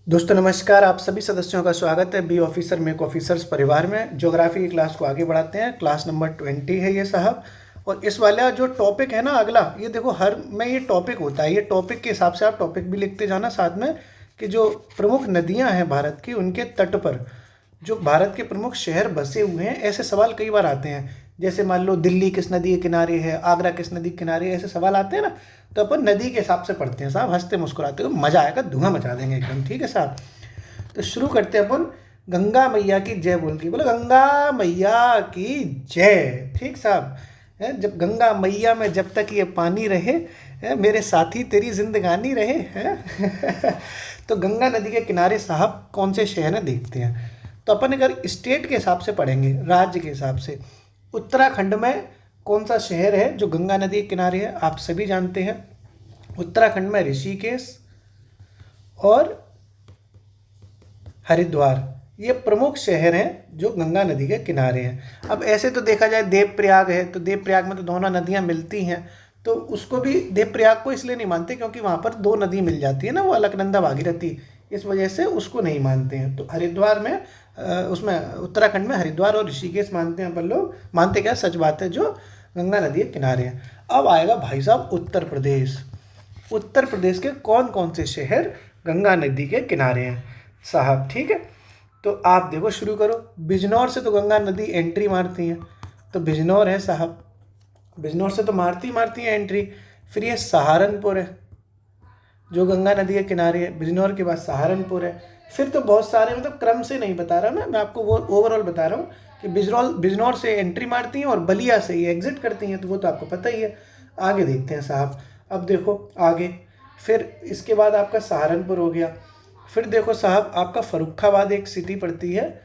दोस्तों नमस्कार। आप सभी सदस्यों का स्वागत है बी ऑफिसर मेक ऑफिसर्स परिवार में। ज्योग्राफी की क्लास को आगे बढ़ाते हैं। क्लास नंबर 20 है ये साहब। और इस वाला जो टॉपिक है ना अगला, ये देखो हर में ये टॉपिक होता है। ये टॉपिक के हिसाब से आप टॉपिक भी लिखते जाना साथ में कि जो प्रमुख नदियां हैं भारत की, उनके तट पर जो भारत के प्रमुख शहर बसे हुए हैं, ऐसे सवाल कई बार आते हैं। जैसे मान लो दिल्ली किस नदी के किनारे है, आगरा किस नदी के किनारे है, ऐसे सवाल आते हैं ना। तो अपन नदी के हिसाब से पढ़ते हैं साहब, हंसते मुस्कुराते हुए, मजा आएगा, धुआं मचा देंगे एकदम। ठीक है साहब। तो शुरू करते हैं अपन गंगा मैया की जय बोल के। बोलो गंगा मैया की जय। ठीक साहब है। जब गंगा मैया में जब तक ये पानी रहे है, मेरे साथी तेरी जिंदगानी रहे है। तो गंगा नदी के किनारे साहब कौन से शहर हैं देखते हैं। तो अपन अगर स्टेट के हिसाब से पढ़ेंगे, राज्य के हिसाब से, उत्तराखंड में कौन सा शहर है जो गंगा नदी के किनारे है, आप सभी जानते हैं। उत्तराखंड में ऋषिकेश और हरिद्वार, ये प्रमुख शहर हैं जो गंगा नदी के किनारे हैं। अब ऐसे तो देखा जाए देवप्रयाग है, तो देवप्रयाग में तो दोनों नदियां मिलती हैं, तो उसको भी देवप्रयाग को इसलिए नहीं मानते क्योंकि वहाँ पर दो नदी मिल जाती है ना, वो अलकनंदा भागीरथी, इस वजह से उसको नहीं मानते हैं। तो हरिद्वार में उसमें उत्तराखंड में हरिद्वार और ऋषिकेश मानते हैं अपन लोग। मानते क्या, सच बात है, जो गंगा नदी के किनारे हैं। अब आएगा भाई साहब उत्तर प्रदेश। उत्तर प्रदेश के कौन कौन से शहर गंगा नदी के किनारे हैं साहब। ठीक है, तो आप देखो शुरू करो। बिजनौर से तो गंगा नदी एंट्री मारती है, तो बिजनौर है साहब। बिजनौर से तो मारती है एंट्री। फिर ये सहारनपुर है जो गंगा नदी के किनारे है। बिजनौर के बाद सहारनपुर है। फिर तो बहुत सारे, मतलब क्रम से नहीं बता रहा मैं आपको, वो ओवरऑल बता रहा हूँ कि बिजनौर से एंट्री मारती हैं और बलिया से ये एग्जिट करती हैं, तो वो तो आपको पता ही है। आगे देखते हैं साहब। अब देखो आगे, फिर इसके बाद आपका सहारनपुर हो गया। फिर देखो साहब आपका फर्रुखाबाद एक सिटी पड़ती है,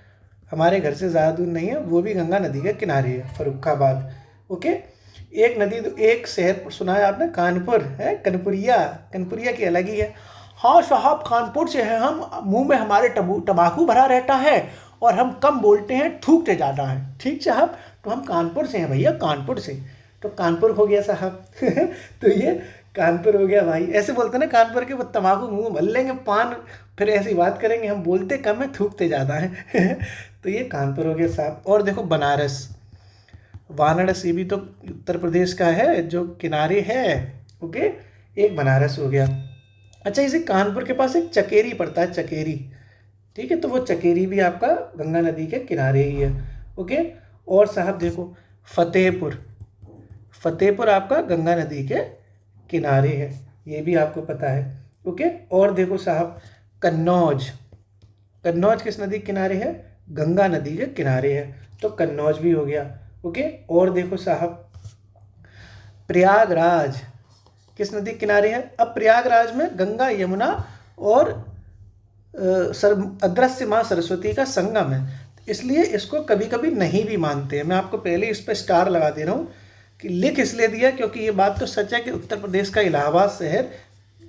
हमारे घर से ज़्यादा दूर नहीं है, वो भी गंगा नदी के किनारे है, फर्रुखाबाद। ओके। एक नदी, एक शहर सुना है आपने, कानपुर है, कनपुरिया की अलग ही है। हाँ साहब कानपुर से है हम, मुंह में हमारे तंबाकू भरा रहता है और हम कम बोलते हैं, थूकते ज़्यादा हैं। ठीक साहब, तो हम कानपुर से हैं भैया, कानपुर से। तो कानपुर हो गया साहब। तो ये कानपुर हो गया भाई। ऐसे बोलते हैं ना कानपुर के, वो तंबाकू मुंह भर लेंगे, पान, फिर ऐसी बात करेंगे, हम बोलते कम है थूकते ज़्यादा हैं। तो ये कानपुर हो गया साहब। और देखो बनारस, वाराणसी भी तो उत्तर प्रदेश का है जो किनारे है। ओके, एक बनारस हो गया। अच्छा, इसे कानपुर के पास एक चकेरी पड़ता है, चकेरी। ठीक है, तो वो चकेरी भी आपका गंगा नदी के किनारे ही है। ओके। और साहब देखो फतेहपुर, फतेहपुर आपका गंगा नदी के किनारे है, ये भी आपको पता है। ओके। और देखो साहब कन्नौज, कन्नौज किस नदी के किनारे है, गंगा नदी के किनारे है, तो कन्नौज भी हो गया। ओके। और देखो साहब प्रयागराज किस नदी के किनारे है। अब प्रयागराज में गंगा यमुना और अदृश्य माँ सरस्वती का संगम है, इसलिए इसको कभी कभी नहीं भी मानते हैं। मैं आपको पहले इस पर स्टार लगा दे रहा हूँ कि लिख इसलिए दिया क्योंकि ये बात तो सच है कि उत्तर प्रदेश का इलाहाबाद शहर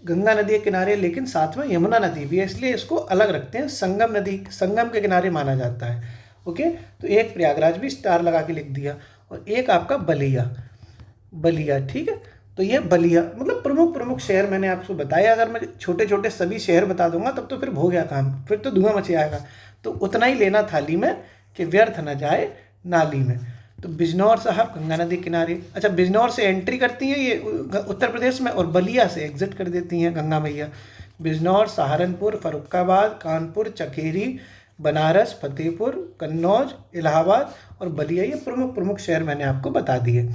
गंगा नदी के किनारे, लेकिन साथ में यमुना नदी भी है, इसलिए इसको अलग रखते हैं, संगम नदी, संगम के किनारे माना जाता है। ओके। तो एक प्रयागराज भी स्टार लगा के लिख दिया, और एक आपका बलिया, बलिया। ठीक है, तो ये बलिया, मतलब प्रमुख प्रमुख शहर मैंने आपको बताया। अगर मैं छोटे छोटे सभी शहर बता दूंगा तब तो फिर हो गया काम, फिर तो धुआं मच जाएगा। तो उतना ही लेना थाली में कि व्यर्थ न जाए नाली में। तो बिजनौर साहब गंगा नदी किनारे। अच्छा, बिजनौर से एंट्री करती हैं ये उत्तर प्रदेश में, और बलिया से एग्जिट कर देती हैं गंगा मैया। बिजनौर, सहारनपुर, फर्रुखाबाद, कानपुर, चकेरी, बनारस, फतेहपुर, कन्नौज, इलाहाबाद और बलिया, ये प्रमुख प्रमुख शहर मैंने आपको बता दिए।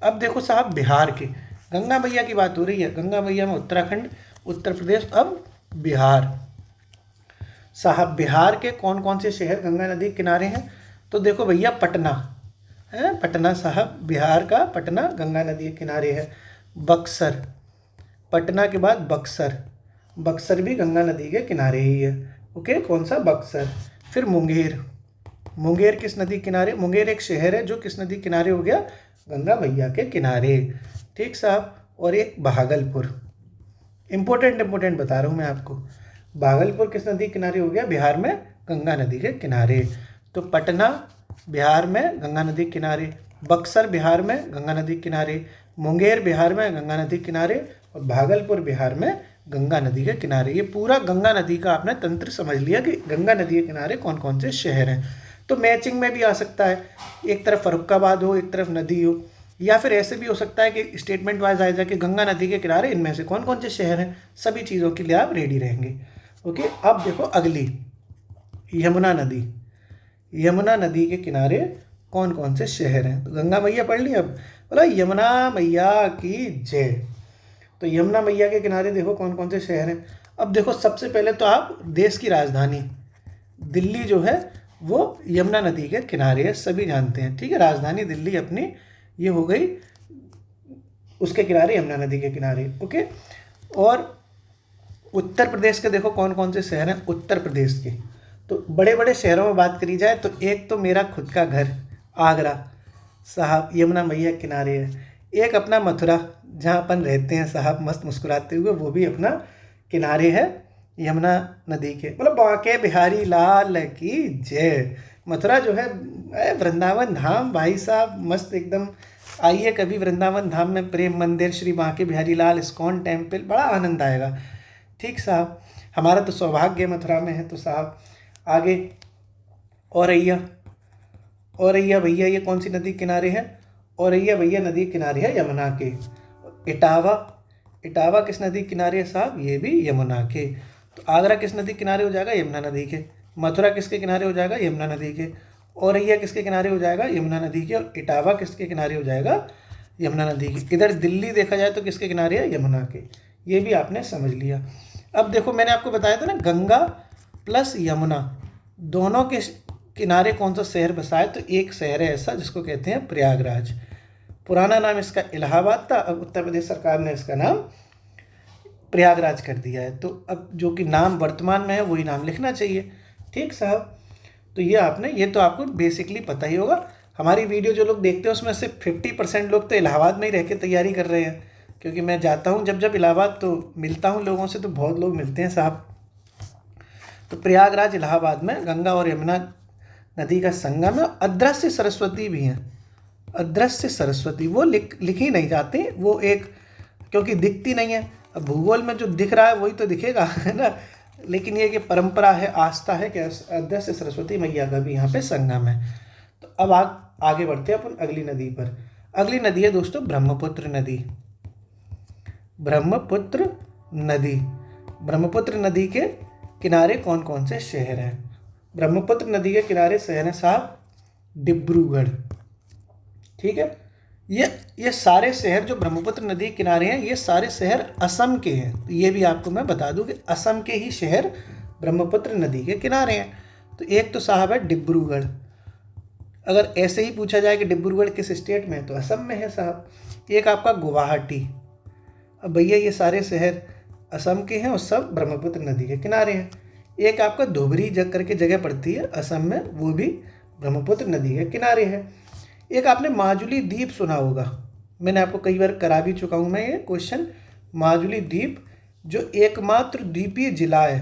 अब देखो साहब बिहार के, गंगा मैया की बात हो रही है, गंगा मैया में उत्तराखंड, उत्तर प्रदेश। अब बिहार साहब, बिहार के कौन कौन से शहर गंगा नदी के किनारे हैं। तो देखो भैया पटना है, पटना साहब, बिहार का पटना गंगा नदी के किनारे है। बक्सर, पटना के बाद बक्सर, बक्सर भी गंगा नदी के किनारे ही है। ओके, कौन सा, बक्सर। फिर मुंगेर, मुंगेर किस नदी के किनारे, मुंगेर एक शहर है जो किस नदी के किनारे हो गया, गंगा मैया के किनारे। ठीक साहब। और एक भागलपुर, इंपॉर्टेंट बता रहा हूँ मैं आपको, भागलपुर किस नदी के किनारे हो गया, बिहार में गंगा नदी के किनारे। तो पटना बिहार में गंगा नदी के किनारे, बक्सर बिहार में गंगा नदी के किनारे, मुंगेर बिहार में गंगा नदी के किनारे, और भागलपुर बिहार में गंगा नदी के किनारे। ये पूरा गंगा नदी का आपने तंत्र समझ लिया कि गंगा नदी के किनारे कौन कौन से शहर हैं। तो मैचिंग में भी आ सकता है, एक तरफ फर्रुखाबाद हो, एक तरफ नदी हो, या फिर ऐसे भी हो सकता है कि स्टेटमेंट वाइज आ जाए कि गंगा नदी के किनारे इनमें से कौन कौन से शहर हैं। सभी चीज़ों के लिए आप रेडी रहेंगे। ओके, अब देखो अगली, यमुना नदी। यमुना नदी के किनारे कौन कौन से शहर हैं? तो गंगा मैया पढ़ ली। अब बोला यमुना मैया की जय। तो यमुना मैया के किनारे देखो कौन कौन से शहर हैं। अब देखो सबसे पहले तो आप देश की राजधानी दिल्ली जो है वो यमुना नदी के किनारे है, सभी जानते हैं, ठीक है। राजधानी दिल्ली अपनी ये हो गई, उसके किनारे यमुना नदी के किनारे। ओके, और उत्तर प्रदेश के देखो कौन कौन से शहर हैं उत्तर प्रदेश के। तो बड़े बड़े शहरों में बात करी जाए तो एक तो मेरा खुद का घर आगरा साहब यमुना मैया किनारे है। एक अपना मथुरा जहाँ अपन रहते हैं साहब मस्त मुस्कुराते हुए, वो भी अपना किनारे है यमुना नदी के। मतलब बांके बिहारी लाल की जय। मथुरा जो है वृंदावन धाम भाई साहब, मस्त एकदम। आइए कभी वृंदावन धाम में, प्रेम मंदिर, श्री बांके बिहारी लाल इस्कॉन टेम्पल, बड़ा आनंद आएगा। ठीक साहब, हमारा तो सौभाग्य मथुरा में है। तो साहब आगे औरैया, औरैया भैया ये कौन सी नदी किनारे है? औरैया भैया नदी किनारे है यमुना के। इटावा, इटावा किस नदी किनारे है साहब? ये भी यमुना के। तो आगरा किस नदी किनारे हो जाएगा? यमुना नदी के। मथुरा किसके किनारे हो जाएगा? यमुना नदी के। औरैया किसके किनारे हो जाएगा? यमुना नदी के। और इटावा किसके किनारे हो जाएगा? यमुना नदी के। इधर दिल्ली देखा जाए तो किसके किनारे है? यमुना के। ये भी आपने समझ लिया। अब देखो मैंने आपको बताया था ना, गंगा प्लस यमुना दोनों के किनारे कौन सा शहर बसा है? तो एक शहर है ऐसा जिसको कहते हैं प्रयागराज। पुराना नाम इसका इलाहाबाद था, अब उत्तर प्रदेश सरकार ने इसका नाम प्रयागराज कर दिया है। तो अब जो कि नाम वर्तमान में है वही नाम लिखना चाहिए। ठीक साहब, तो ये आपने, ये तो आपको बेसिकली पता ही होगा। हमारी वीडियो जो लोग देखते हैं उसमें से 50% लोग तो इलाहाबाद में ही रह के तैयारी कर रहे हैं, क्योंकि मैं जाता हूँ जब इलाहाबाद तो मिलता हूँ लोगों से, तो बहुत लोग मिलते हैं साहब। तो प्रयागराज इलाहाबाद में गंगा और यमुना नदी का संगम है। अदृश्य सरस्वती भी है, अदृश्य सरस्वती, वो लिखी नहीं जाती, वो एक क्योंकि दिखती नहीं है। अब भूगोल में जो दिख रहा है वही तो दिखेगा, है ना। लेकिन ये कि परंपरा है, आस्था है कि अदृश्य सरस्वती मैया का भी यहाँ पे संगम है। तो अब आगे बढ़ते हैं अपन अगली नदी पर। अगली नदी है दोस्तों ब्रह्मपुत्र नदी। ब्रह्मपुत्र नदी, ब्रह्मपुत्र नदी के किनारे कौन कौन से शहर हैं? ब्रह्मपुत्र नदी के किनारे शहर हैं साहब डिब्रूगढ़। ठीक है, ये सारे शहर जो ब्रह्मपुत्र नदी के किनारे हैं ये सारे शहर असम के हैं। तो ये भी आपको मैं बता दूं कि असम के ही शहर ब्रह्मपुत्र नदी के किनारे हैं। तो एक तो साहब है डिब्रूगढ़। अगर ऐसे ही पूछा जाए कि डिब्रूगढ़ किस स्टेट में है तो असम में है साहब। एक आपका गुवाहाटी। अब भैया ये सारे शहर असम के हैं और सब ब्रह्मपुत्र नदी के किनारे हैं। एक आपका धुबरी करके जगह पड़ती है असम में, वो भी ब्रह्मपुत्र नदी के किनारे है। एक आपने माजुली द्वीप सुना होगा, मैंने आपको कई बार करा भी चुका हूँ मैं ये क्वेश्चन। माजुली द्वीप जो एकमात्र द्वीपीय जिला है,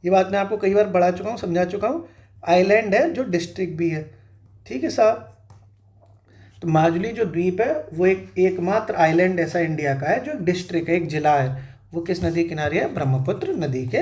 ये बात मैं आपको कई बार बढ़ा चुका हूँ, समझा चुका हूँ। आइलैंड है जो डिस्ट्रिक्ट भी है। ठीक है साहब, तो माजुली जो द्वीप है वो एकमात्र आइलैंड ऐसा इंडिया का है जो डिस्ट्रिक्ट है, एक जिला है। वो किस नदी के किनारे है? ब्रह्मपुत्र नदी के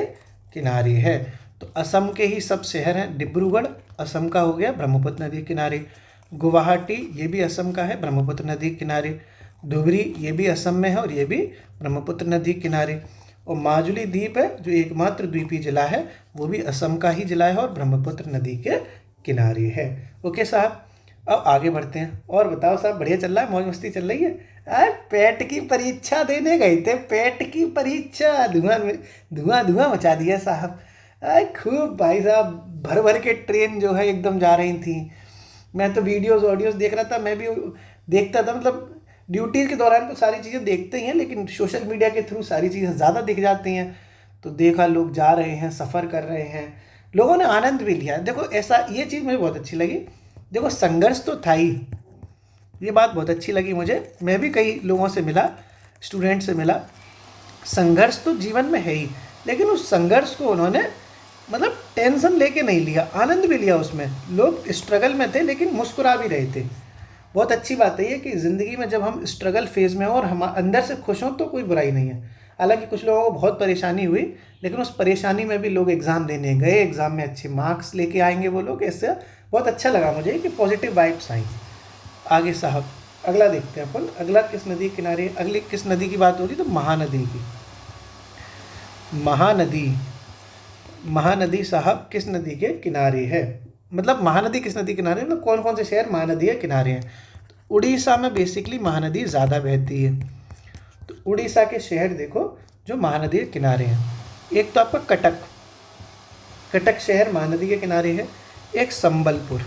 किनारे है। तो असम के ही सब शहर हैं। डिब्रूगढ़ असम का हो गया, ब्रह्मपुत्र नदी के किनारे। गुवाहाटी ये भी असम का है, ब्रह्मपुत्र नदी के किनारे। धुबरी ये भी असम में है और ये भी ब्रह्मपुत्र नदी के किनारे। और माजुली द्वीप है जो एकमात्र द्वीपीय जिला है, वो भी असम का ही जिला है और ब्रह्मपुत्र नदी के किनारे है। ओके साहब, अब आगे बढ़ते हैं। और बताओ साहब, बढ़िया चल रहा है, मौज मस्ती चल रही है? अरे पेट की परीक्षा देने गए थे, पेट की परीक्षा, धुआं मचा दिया साहब। अरे खूब भाई साहब, भर भर के ट्रेन जो है एकदम जा रही थी। मैं तो वीडियोस ऑडियोस देख रहा था, मैं भी देखता था। मतलब ड्यूटी के दौरान तो सारी चीज़ें देखते ही हैं, लेकिन सोशल मीडिया के थ्रू सारी चीज़ें ज़्यादा दिख जाती हैं। तो देखा लोग जा रहे हैं, सफ़र कर रहे हैं, लोगों ने आनंद भी लिया। देखो ऐसा, ये चीज़ मुझे बहुत अच्छी लगी। देखो संघर्ष तो था ही, ये बात बहुत अच्छी लगी मुझे। मैं भी कई लोगों से मिला, स्टूडेंट से मिला। संघर्ष तो जीवन में है ही, लेकिन उस संघर्ष को उन्होंने मतलब टेंशन लेके नहीं लिया, आनंद भी लिया उसमें। लोग स्ट्रगल में थे लेकिन मुस्कुरा भी रहे थे। बहुत अच्छी बात है ये कि ज़िंदगी में जब हम स्ट्रगल फेज़ में हो और हम अंदर से खुश हों तो कोई बुराई नहीं है। हालांकि कुछ लोगों को बहुत परेशानी हुई, लेकिन उस परेशानी में भी लोग एग्ज़ाम देने गए, एग्ज़ाम में अच्छे मार्क्स लेके आएंगे वो लोग। इससे बहुत अच्छा लगा मुझे कि पॉजिटिव वाइब्स आई। आगे साहब अगला देखते हैं अपन, अगला किस नदी के किनारे, अगली किस नदी की बात होगी तो महानदी की। महानदी, महानदी साहब किस नदी के किनारे है, मतलब महानदी किस नदी के किनारे, मतलब कौन कौन से शहर महानदी के किनारे हैं। तो उड़ीसा में बेसिकली महानदी ज़्यादा बहती है। तो उड़ीसा के शहर देखो जो महानदी के किनारे हैं, एक तो आपका कटक, कटक शहर महानदी के किनारे है। एक संबलपुर,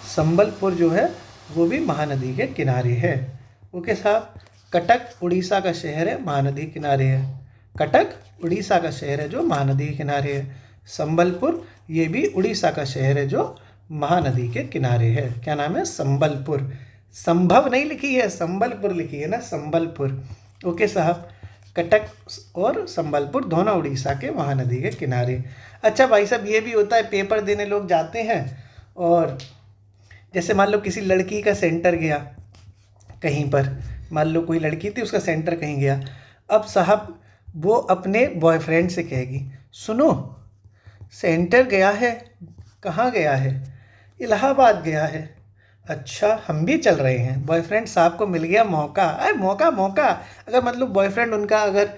संबलपुर जो है वो भी महानदी के किनारे है। ओके साहब, कटक उड़ीसा का शहर है, महानदी के किनारे है। कटक उड़ीसा का शहर है जो महानदी के किनारे है। संबलपुर ये भी उड़ीसा का शहर है जो महानदी के किनारे है। क्या नाम है, संबलपुर। संभव नहीं लिखी है, संबलपुर लिखी है ना, संबलपुर। ओके साहब, कटक और संबलपुर दोनों उड़ीसा के महानदी के किनारे। अच्छा भाई साहब, ये भी होता है पेपर देने लोग जाते हैं, और जैसे मान लो किसी लड़की का सेंटर गया कहीं पर, मान लो कोई लड़की थी उसका सेंटर कहीं गया, अब साहब वो अपने बॉयफ्रेंड से कहेगी, सुनो सेंटर गया है, कहाँ गया है, इलाहाबाद गया है। अच्छा हम भी चल रहे हैं। बॉयफ्रेंड साहब को मिल गया मौका, अरे मौका मौका। अगर मतलब बॉयफ्रेंड उनका अगर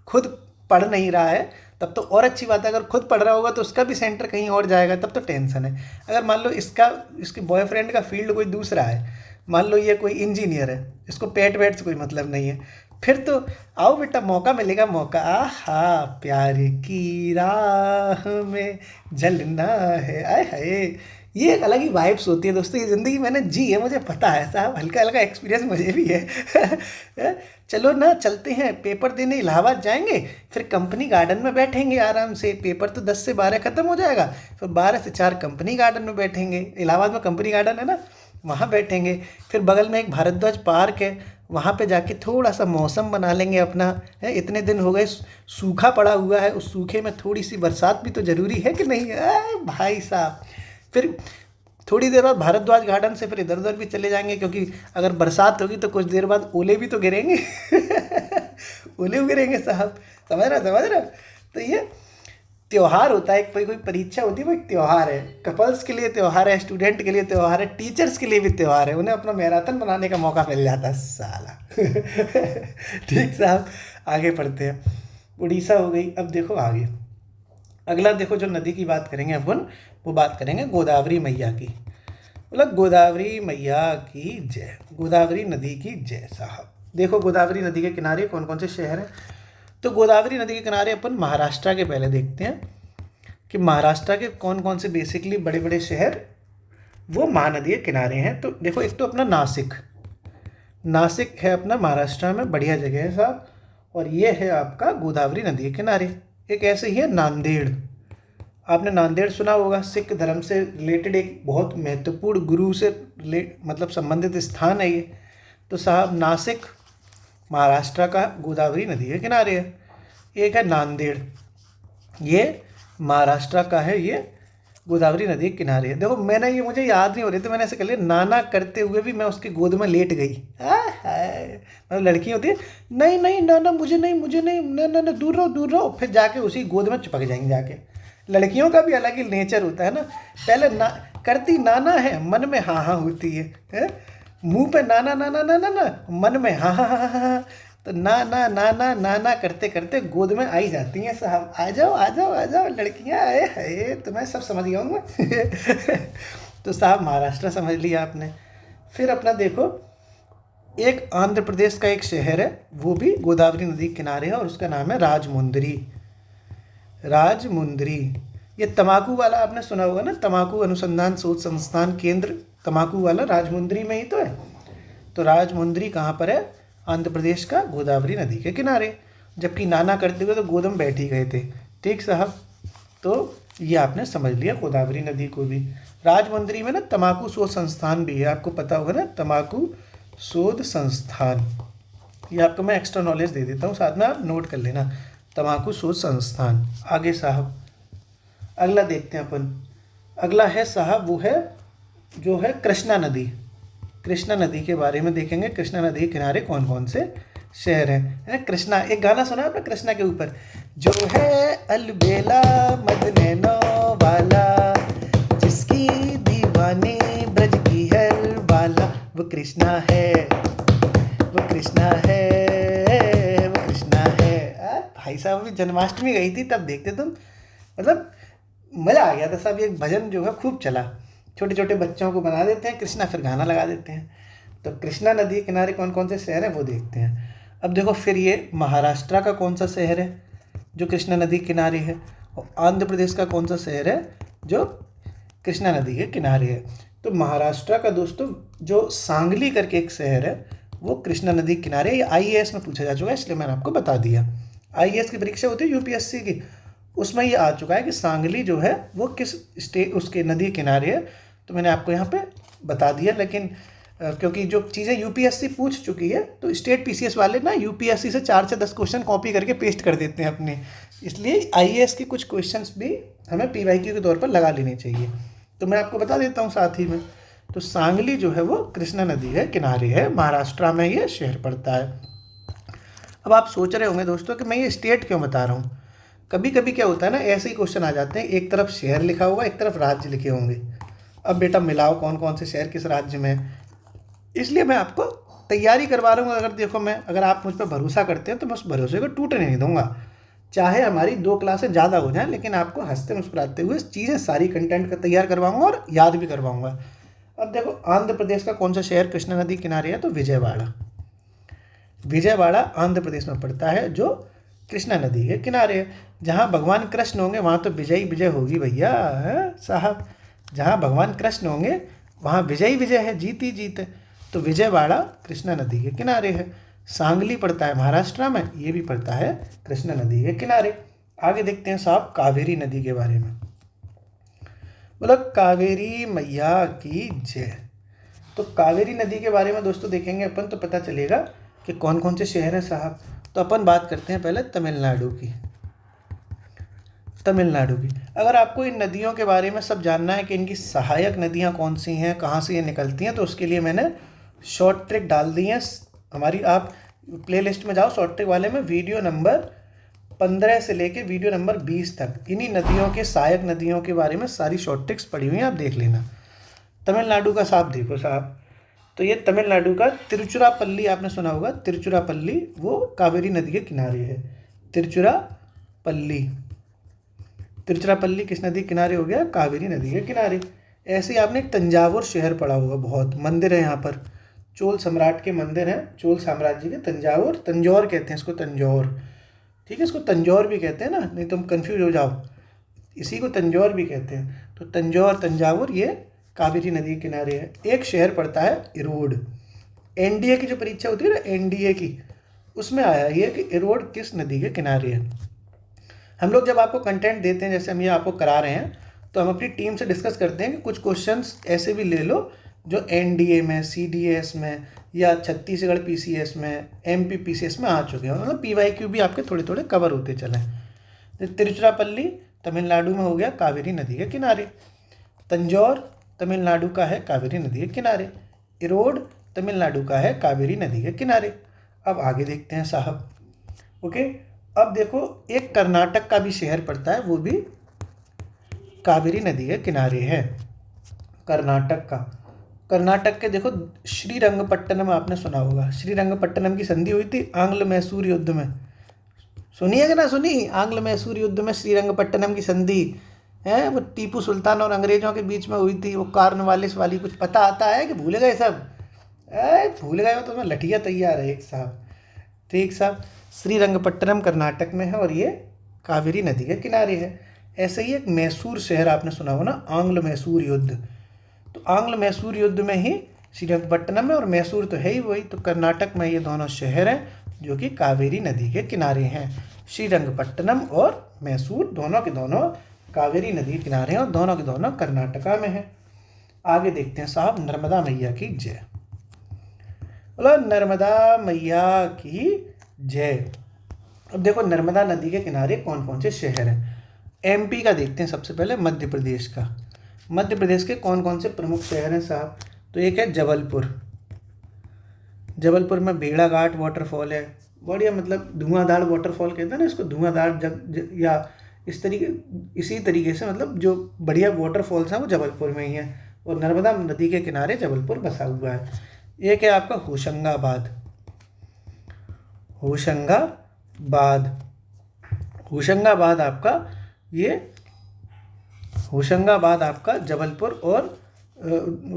खुद पढ़ नहीं रहा है तब तो और अच्छी बात है, अगर खुद पढ़ रहा होगा तो उसका भी सेंटर कहीं और जाएगा, तब तो टेंशन है। अगर मान लो इसके बॉयफ्रेंड का फील्ड कोई दूसरा है, मान लो ये कोई इंजीनियर है, इसको पेट वेट से कोई मतलब नहीं है, फिर तो आओ बेटा मौका मिलेगा, मौका। आहा प्यार की राह में जलना है, आए हाय, ये एक अलग ही वाइब्स होती है दोस्तों। ये ज़िंदगी मैंने जी है, मुझे पता है साहब, हल्का हल्का एक्सपीरियंस मुझे भी है। चलो ना चलते हैं पेपर देने, इलाहाबाद जाएंगे, फिर कंपनी गार्डन में बैठेंगे आराम से। पेपर तो 10 से 12 ख़त्म हो जाएगा, फिर 12 से 4 कंपनी गार्डन में बैठेंगे। इलाहाबाद में कंपनी गार्डन है ना, वहाँ बैठेंगे। फिर बगल में एक भारद्वाज पार्क है, वहाँ पे जाके थोड़ा सा मौसम बना लेंगे अपना, है इतने दिन हो गए सूखा पड़ा हुआ है, उस सूखे में थोड़ी सी बरसात भी तो ज़रूरी है कि नहीं है भाई साहब। फिर थोड़ी देर बाद भारद्वाज गार्डन से फिर इधर उधर भी चले जाएंगे, क्योंकि अगर बरसात होगी तो कुछ देर बाद ओले भी तो गिरेंगे। ओले भी गिरेंगे साहब, समझ रहा। तो ये त्यौहार होता है, कोई परीक्षा होती है, वो एक त्यौहार है। कपल्स के लिए त्यौहार है, स्टूडेंट के लिए त्यौहार है, टीचर्स के लिए भी त्यौहार है। उन्हें अपना मैराथन बनाने का मौका मिल जाता है साला। ठीक साहब, आगे पढ़ते हैं। उड़ीसा हो गई, अब देखो आगे अगला देखो जो नदी की बात करेंगे अपन, वो बात करेंगे गोदावरी मैया की। मतलब गोदावरी मैया की जय, गोदावरी नदी की जय साहब। देखो गोदावरी नदी के किनारे कौन कौन से शहर हैं। तो गोदावरी नदी के किनारे अपन महाराष्ट्र के पहले देखते हैं कि महाराष्ट्र के कौन कौन से बेसिकली बड़े बड़े शहर वो महानदी के किनारे हैं। तो देखो एक तो अपना नासिक, नासिक है अपना महाराष्ट्र में, बढ़िया जगह है साहब। और ये है आपका गोदावरी नदी के किनारे। एक ऐसे ही है नांदेड़, आपने नांदेड़ सुना होगा, सिख धर्म से रिलेटेड एक बहुत महत्वपूर्ण गुरु से मतलब संबंधित स्थान है ये। तो साहब नासिक महाराष्ट्र का गोदावरी नदी के किनारे है। एक है नांदेड़, ये महाराष्ट्र का है, ये गोदावरी नदी के किनारे है। देखो मैंने ये मुझे याद नहीं हो रही, तो मैंने ऐसे कर लिया, नाना करते हुए भी मैं उसकी गोद में लेट गई। मतलब लड़की होती है, नहीं नहीं नाना मुझे नहीं, ना ना दूर रहो, फिर जाके उसी गोद में चिपक जाएंगे जाके। लड़कियों का भी अलग ही नेचर होता है ना, पहले ना करती नाना है, मन में हाँ हाँ होती है? मुंह पे नाना नाना नाना ना, मन में हाँ हाँ हाँ हाँ, तो नाना नाना नाना करते करते गोद में आई जाती हैं साहब। आ जाओ लड़कियां, आए है तो मैं सब समझ गया हूँ मैं। तो साहब महाराष्ट्र समझ लिया आपने। फिर अपना देखो एक आंध्र प्रदेश का एक शहर है, वो भी गोदावरी नदी के किनारे है, और उसका नाम है राजमुंदरी। राजमुंदरी ये तम्बाकू वाला आपने सुना होगा ना, तम्बाकू अनुसंधान शोध संस्थान केंद्र तम्बाकू वाला राजमुंदरी में ही तो है। तो राजमुंदरी कहाँ पर है, आंध्र प्रदेश का गोदावरी नदी के किनारे। जबकि नाना करते हुए तो गोद में बैठ ही गए थे। ठीक साहब, तो ये आपने समझ लिया गोदावरी नदी को भी। राजमुंदरी में ना तम्बाकू शोध संस्थान भी है, आपको पता होगा ना, तम्बाकू शोध संस्थान। ये आपको मैं एक्स्ट्रा नॉलेज दे देता हूँ, साथ में आप नोट कर लेना, तम्बाकू शोध संस्थान। आगे साहब अगला देखते हैं अपन। अगला है साहब वो है जो है कृष्णा नदी। कृष्णा नदी के बारे में देखेंगे, कृष्णा नदी के किनारे कौन कौन से शहर है ना। कृष्णा, एक गाना सुना है आपने कृष्णा के ऊपर, जो है अलबेला मद नैनो वाला, जिसकी दीवानी ब्रज की हर बाला, वो कृष्णा है, वो कृष्णा है, वो कृष्णा है। भाई साहब अभी जन्माष्टमी गई थी तब देखते तुम, मतलब मज़ा आ गया था सब। एक भजन जो है खूब चला, छोटे छोटे बच्चों को बना देते हैं कृष्णा, फिर गाना लगा देते हैं। तो कृष्णा नदी के किनारे कौन कौन से शहर हैं वो देखते हैं। अब देखो फिर ये महाराष्ट्र का कौन सा शहर है जो कृष्णा नदी के किनारे है, और आंध्र प्रदेश का कौन सा शहर है जो कृष्णा नदी के किनारे है। तो महाराष्ट्र का दोस्तों जो सांगली करके एक शहर है वो कृष्णा नदी के किनारे, ये आईएएस में पूछा जा चुका है इसलिए मैंने आपको बता दिया। आईएएस की परीक्षा होती है यूपीएससी की, उसमें ये आ चुका है कि सांगली जो है वो किस स्टेट उसके नदी के किनारे है। तो मैंने आपको यहाँ पे बता दिया, लेकिन क्योंकि जो चीज़ें यूपीएससी पूछ चुकी है तो स्टेट पीसीएस वाले ना यूपीएससी से 4 से 10 क्वेश्चन कॉपी करके पेस्ट कर देते हैं अपने, इसलिए आईएएस के कुछ क्वेश्चंस भी हमें पीवाईक्यू के तौर पर लगा लेने चाहिए। तो मैं आपको बता देता हूँ साथ ही में। तो सांगली जो है वो कृष्णा नदी के किनारे है, महाराष्ट्र में ये शहर पड़ता है। अब आप सोच रहे होंगे दोस्तों कि मैं ये स्टेट क्यों बता रहा हूँ। कभी कभी क्या होता है ना, ऐसे ही क्वेश्चन आ जाते हैं, एक तरफ शहर लिखा होगा एक तरफ राज्य लिखे होंगे। अब बेटा मिलाओ कौन कौन से शहर किस राज्य में है, इसलिए मैं आपको तैयारी करवा रहा हूँ। अगर आप मुझ पर भरोसा करते हैं तो मैं उस भरोसे को टूटने नहीं दूंगा, चाहे हमारी 2 क्लासें ज़्यादा हो जाएं, लेकिन आपको हंसते मुस्कुराते हुए चीज़ें सारी कंटेंट का तैयार करवाऊंगा और याद भी करवाऊंगा। अब देखो आंध्र प्रदेश का कौन सा शहर कृष्णा नदी किनारे है, तो विजयवाड़ा। विजयवाड़ा आंध्र प्रदेश में पड़ता है जो कृष्णा नदी के किनारे है। जहाँ भगवान कृष्ण होंगे वहाँ तो विजय विजय होगी भैया, है साहब। जहाँ भगवान कृष्ण होंगे वहाँ विजय विजय है, जीत ही जीत है। तो विजयवाड़ा कृष्णा नदी के किनारे है। सांगली पड़ता है महाराष्ट्र में, ये भी पड़ता है कृष्णा नदी के किनारे। आगे देखते हैं साहब कावेरी नदी के बारे में। बोला कावेरी मैया की जय। तो कावेरी नदी के बारे में दोस्तों देखेंगे अपन तो पता चलेगा कि कौन कौन से शहर हैं साहब। तो अपन बात करते हैं पहले तमिलनाडु की। तमिलनाडु की, अगर आपको इन नदियों के बारे में सब जानना है कि इनकी सहायक नदियां कौन सी हैं, कहाँ से ये निकलती हैं, तो उसके लिए मैंने शॉर्ट ट्रिक डाल दी हैं हमारी। आप प्लेलिस्ट में जाओ, शॉर्ट ट्रिक वाले में वीडियो नंबर 15 से लेके वीडियो नंबर 20 तक इन्हीं नदियों के, सहायक नदियों के बारे में सारी शॉर्ट ट्रिक्स पड़ी हुई हैं, आप देख लेना। तमिलनाडु का साहब देखो साहब, तो ये तमिलनाडु का तिरुचिरापल्ली आपने सुना होगा, तिरुचिरापल्ली वो कावेरी नदी के किनारे है। तिरुचिरापल्ली, तिरुचिरापल्ली किस नदी के किनारे हो गया, कावेरी नदी के किनारे। ऐसे ही आपने तंजावुर शहर पढ़ा होगा, बहुत मंदिर है यहाँ पर, चोल सम्राट के मंदिर हैं, चोल साम्राज्य के। तंजावुर, तंजौर कहते हैं इसको, तंजौर, ठीक है, इसको तंजौर भी कहते हैं ना, नहीं तुम कंफ्यूज हो जाओ, इसी को तंजौर भी कहते हैं। तो तंजौर, तंजावुर ये कावेरी नदी के किनारे है। एक शहर पड़ता है इरोड। एनडीए की जो परीक्षा होती है ना, एनडीए की, उसमें आया ये कि इरोड किस नदी के किनारे है। हम लोग जब आपको कंटेंट देते हैं, जैसे हम ये आपको करा रहे हैं, तो हम अपनी टीम से डिस्कस करते हैं कि कुछ क्वेश्चंस ऐसे भी ले लो जो एनडीए में, सीडीएस में, या छत्तीसगढ़ पीसीएस में, एमपी पीसीएस में आ चुके हैं, मतलब पीवाईक्यू भी आपके थोड़े थोड़े कवर होते चले। तिरुचिरापल्ली तमिलनाडु में हो गया, कावेरी नदी के किनारे। तंजौर तमिलनाडु का है, कावेरी नदी के किनारे। इरोड तमिलनाडु का है, कावेरी नदी के किनारे। अब आगे देखते हैं साहब, ओके। अब देखो एक कर्नाटक का भी शहर पड़ता है, वो भी कावेरी नदी के किनारे है, कर्नाटक का। कर्नाटक के देखो श्रीरंगपट्टनम आपने सुना होगा, श्रीरंगपट्टनम की संधि हुई थी आंग्ल मैसूर युद्ध में। सुनिए कि ना सुनी, आंग्ल मैसूर युद्ध में श्रीरंगपट्टनम की संधि है, वो टीपू सुल्तान और अंग्रेजों के बीच में हुई थी, वो कार्नवालिस वाली। कुछ पता आता है कि भूल गए सब? भूल गए हो तो मैं लठिया तैयार है एक साहब, ठीक साहब। श्रीरंगपट्टनम कर्नाटक में है और ये कावेरी नदी के किनारे है। ऐसे ही एक मैसूर शहर आपने सुना हो ना, आंग्ल मैसूर युद्ध। तो आंग्ल मैसूर युद्ध में ही श्रीरंगपट्टनम है, और मैसूर तो है ही वही। तो कर्नाटक में ये दोनों शहर हैं जो कि कावेरी नदी के किनारे हैं। श्रीरंगपट्टनम और मैसूर दोनों के दोनों कावेरी नदी के किनारे हैं और दोनों के दोनों कर्नाटका में हैं। आगे देखते हैं साहब, नर्मदा मैया की जय। बोलो नर्मदा मैया की जय। अब देखो नर्मदा नदी के किनारे कौन कौन से शहर हैं। एमपी का देखते हैं सबसे पहले, मध्य प्रदेश का। मध्य प्रदेश के कौन कौन से प्रमुख शहर हैं साहब, तो एक है जबलपुर, जबलपुर में भेड़ाघाट वाटरफॉल है, बढ़िया, मतलब धुआंधार वाटरफॉल कहते हैं ना इसको, धुआंधार या इसी तरीके से मतलब जो बढ़िया वाटरफॉल्स हैं वो जबलपुर में ही हैं, और नर्मदा नदी के किनारे जबलपुर बसा हुआ है। एक है आपका होशंगाबाद। होशंगाबाद होशंगाबाद आपका ये होशंगाबाद आपका जबलपुर और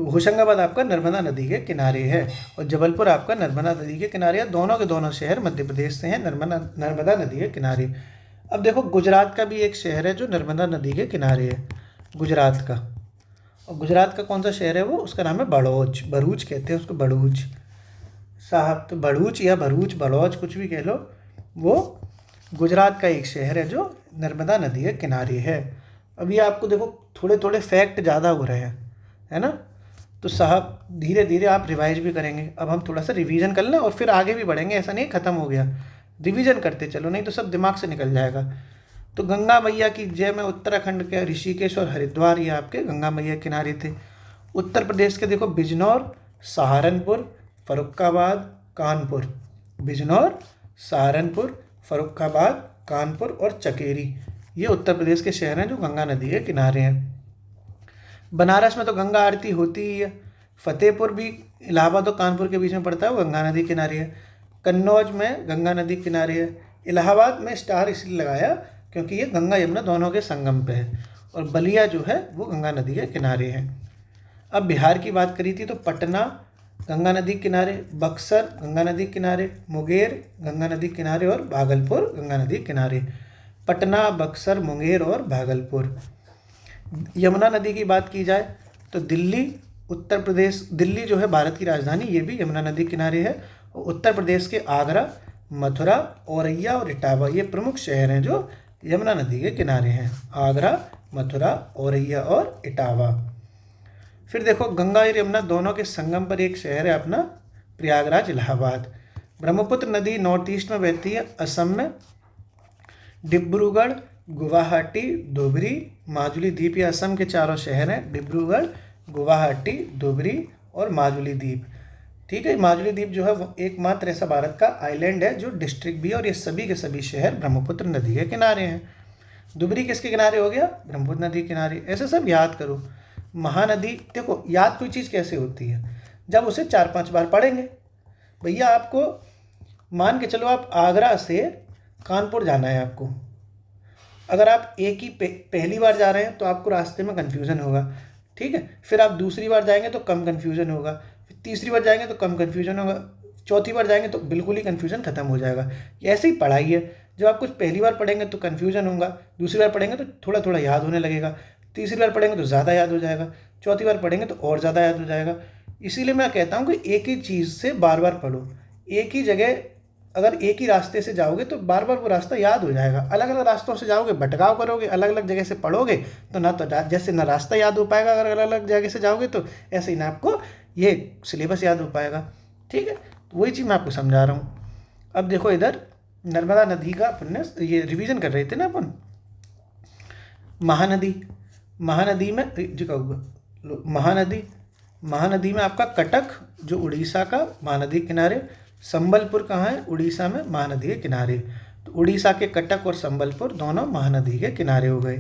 होशंगाबाद आपका नर्मदा नदी के किनारे है, और जबलपुर आपका नर्मदा नदी के किनारे है। दोनों के दोनों शहर मध्य प्रदेश से हैं, नर्मदा नदी के किनारे। अब देखो गुजरात का भी एक शहर है जो नर्मदा नदी के किनारे है, गुजरात का। और गुजरात का कौन सा शहर है वो, उसका नाम है बड़ौच, भरूच कहते हैं उसको, भरूच साहब। तो भरूच या भरूच, बड़ौच कुछ भी कह लो, वो गुजरात का एक शहर है जो नर्मदा नदी के किनारे है। अभी आपको देखो थोड़े थोड़े फैक्ट ज़्यादा हो रहे हैं, है ना, तो साहब धीरे धीरे आप रिवाइज भी करेंगे। अब हम थोड़ा सा रिवीजन कर लें और फिर आगे भी बढ़ेंगे, ऐसा नहीं ख़त्म हो गया, रिवीजन करते चलो, नहीं तो सब दिमाग से निकल जाएगा। तो गंगा मैया की जय में उत्तराखंड के ऋषिकेश और हरिद्वार ये आपके गंगा मैया किनारे थे। उत्तर प्रदेश के देखो बिजनौर, सहारनपुर, फर्रुखाबाद, कानपुर। बिजनौर, सहारनपुर, फर्रुखाबाद, कानपुर और चकेरी, ये उत्तर प्रदेश के शहर हैं जो गंगा नदी के किनारे हैं। बनारस में तो गंगा आरती होती ही है। फतेहपुर भी इलाहाबाद और कानपुर के बीच में पड़ता है, वो गंगा नदी किनारे है। कन्नौज में गंगा नदी किनारे है। इलाहाबाद में स्टार इसलिए लगाया क्योंकि ये गंगा यमुना दोनों के संगम पे है, और बलिया जो है वो गंगा नदी के किनारे है। अब बिहार की बात करी थी तो पटना गंगा नदी किनारे, बक्सर गंगा नदी किनारे, मुंगेर गंगा नदी किनारे और भागलपुर गंगा नदी किनारे। पटना, बक्सर, मुंगेर और भागलपुर। यमुना नदी की बात की जाए तो दिल्ली, उत्तर प्रदेश, दिल्ली जो है भारत की राजधानी, ये भी यमुना नदी किनारे है। और उत्तर प्रदेश के आगरा, मथुरा, औरैया और इटावा, ये प्रमुख शहर हैं जो यमुना नदी के किनारे हैं। आगरा, मथुरा, औरैया और इटावा। फिर देखो गंगा और यमुना दोनों के संगम पर एक शहर है अपना प्रयागराज, इलाहाबाद। ब्रह्मपुत्र नदी नॉर्थ ईस्ट में बहती है, असम में डिब्रूगढ़, गुवाहाटी, धुबरी, माजुली द्वीप, ये असम के चारों शहर हैं, डिब्रूगढ़, गुवाहाटी, धुबरी और माजुली द्वीप। ठीक है, माजुली द्वीप जो है वो एकमात्र ऐसा भारत का आइलैंड है जो डिस्ट्रिक्ट भी है, और ये सभी के सभी शहर ब्रह्मपुत्र नदी के किनारे हैं। धुबरी किसके किनारे हो गया, ब्रह्मपुत्र नदी के किनारे। ऐसे सब याद करो। महानदी, देखो याद कोई चीज़ कैसे होती है, जब उसे 4-5 बार पढ़ेंगे। भैया आपको मान के चलो आप आगरा से कानपुर जाना है आपको, अगर आप एक ही पहली बार जा रहे हैं तो आपको रास्ते में कन्फ्यूज़न होगा, ठीक है, फिर आप दूसरी बार जाएंगे तो कम कन्फ्यूज़न होगा, फिर तीसरी बार जाएंगे तो कम कन्फ्यूज़न होगा, चौथी बार जाएंगे तो बिल्कुल ही कन्फ्यूज़न खत्म हो जाएगा। ऐसे ही पढ़ाई है, जब आप कुछ पहली बार पढ़ेंगे तो कन्फ्यूज़न होगा, दूसरी बार पढ़ेंगे तो थोड़ा थोड़ा याद होने लगेगा, तीसरी बार पढ़ेंगे तो ज़्यादा याद हो जाएगा, चौथी बार पढ़ेंगे तो और ज़्यादा याद हो जाएगा। इसीलिए मैं कहता हूँ कि एक ही चीज़ से बार बार पढ़ो। एक ही जगह अगर एक ही रास्ते से जाओगे तो बार बार वो रास्ता याद हो जाएगा। अलग अलग रास्तों से जाओगे, भटकाव करोगे, अलग अलग जगह से पढ़ोगे तो ना तो जैसे ना रास्ता याद हो पाएगा, अगर अलग अलग जगह से जाओगे तो ऐसे ही ना आपको ये सिलेबस याद हो पाएगा। ठीक है, तो वही चीज़ मैं आपको समझा रहा हूँ। अब देखो इधर नर्मदा नदी का अपन ये रिवीजन कर रहे थे ना अपन। महानदी में जो कहूँगा महानदी में आपका कटक जो उड़ीसा का महानदी किनारे, संबलपुर कहाँ है, उड़ीसा में महानदी के किनारे। तो उड़ीसा के कटक और संबलपुर दोनों महानदी के किनारे हो गए।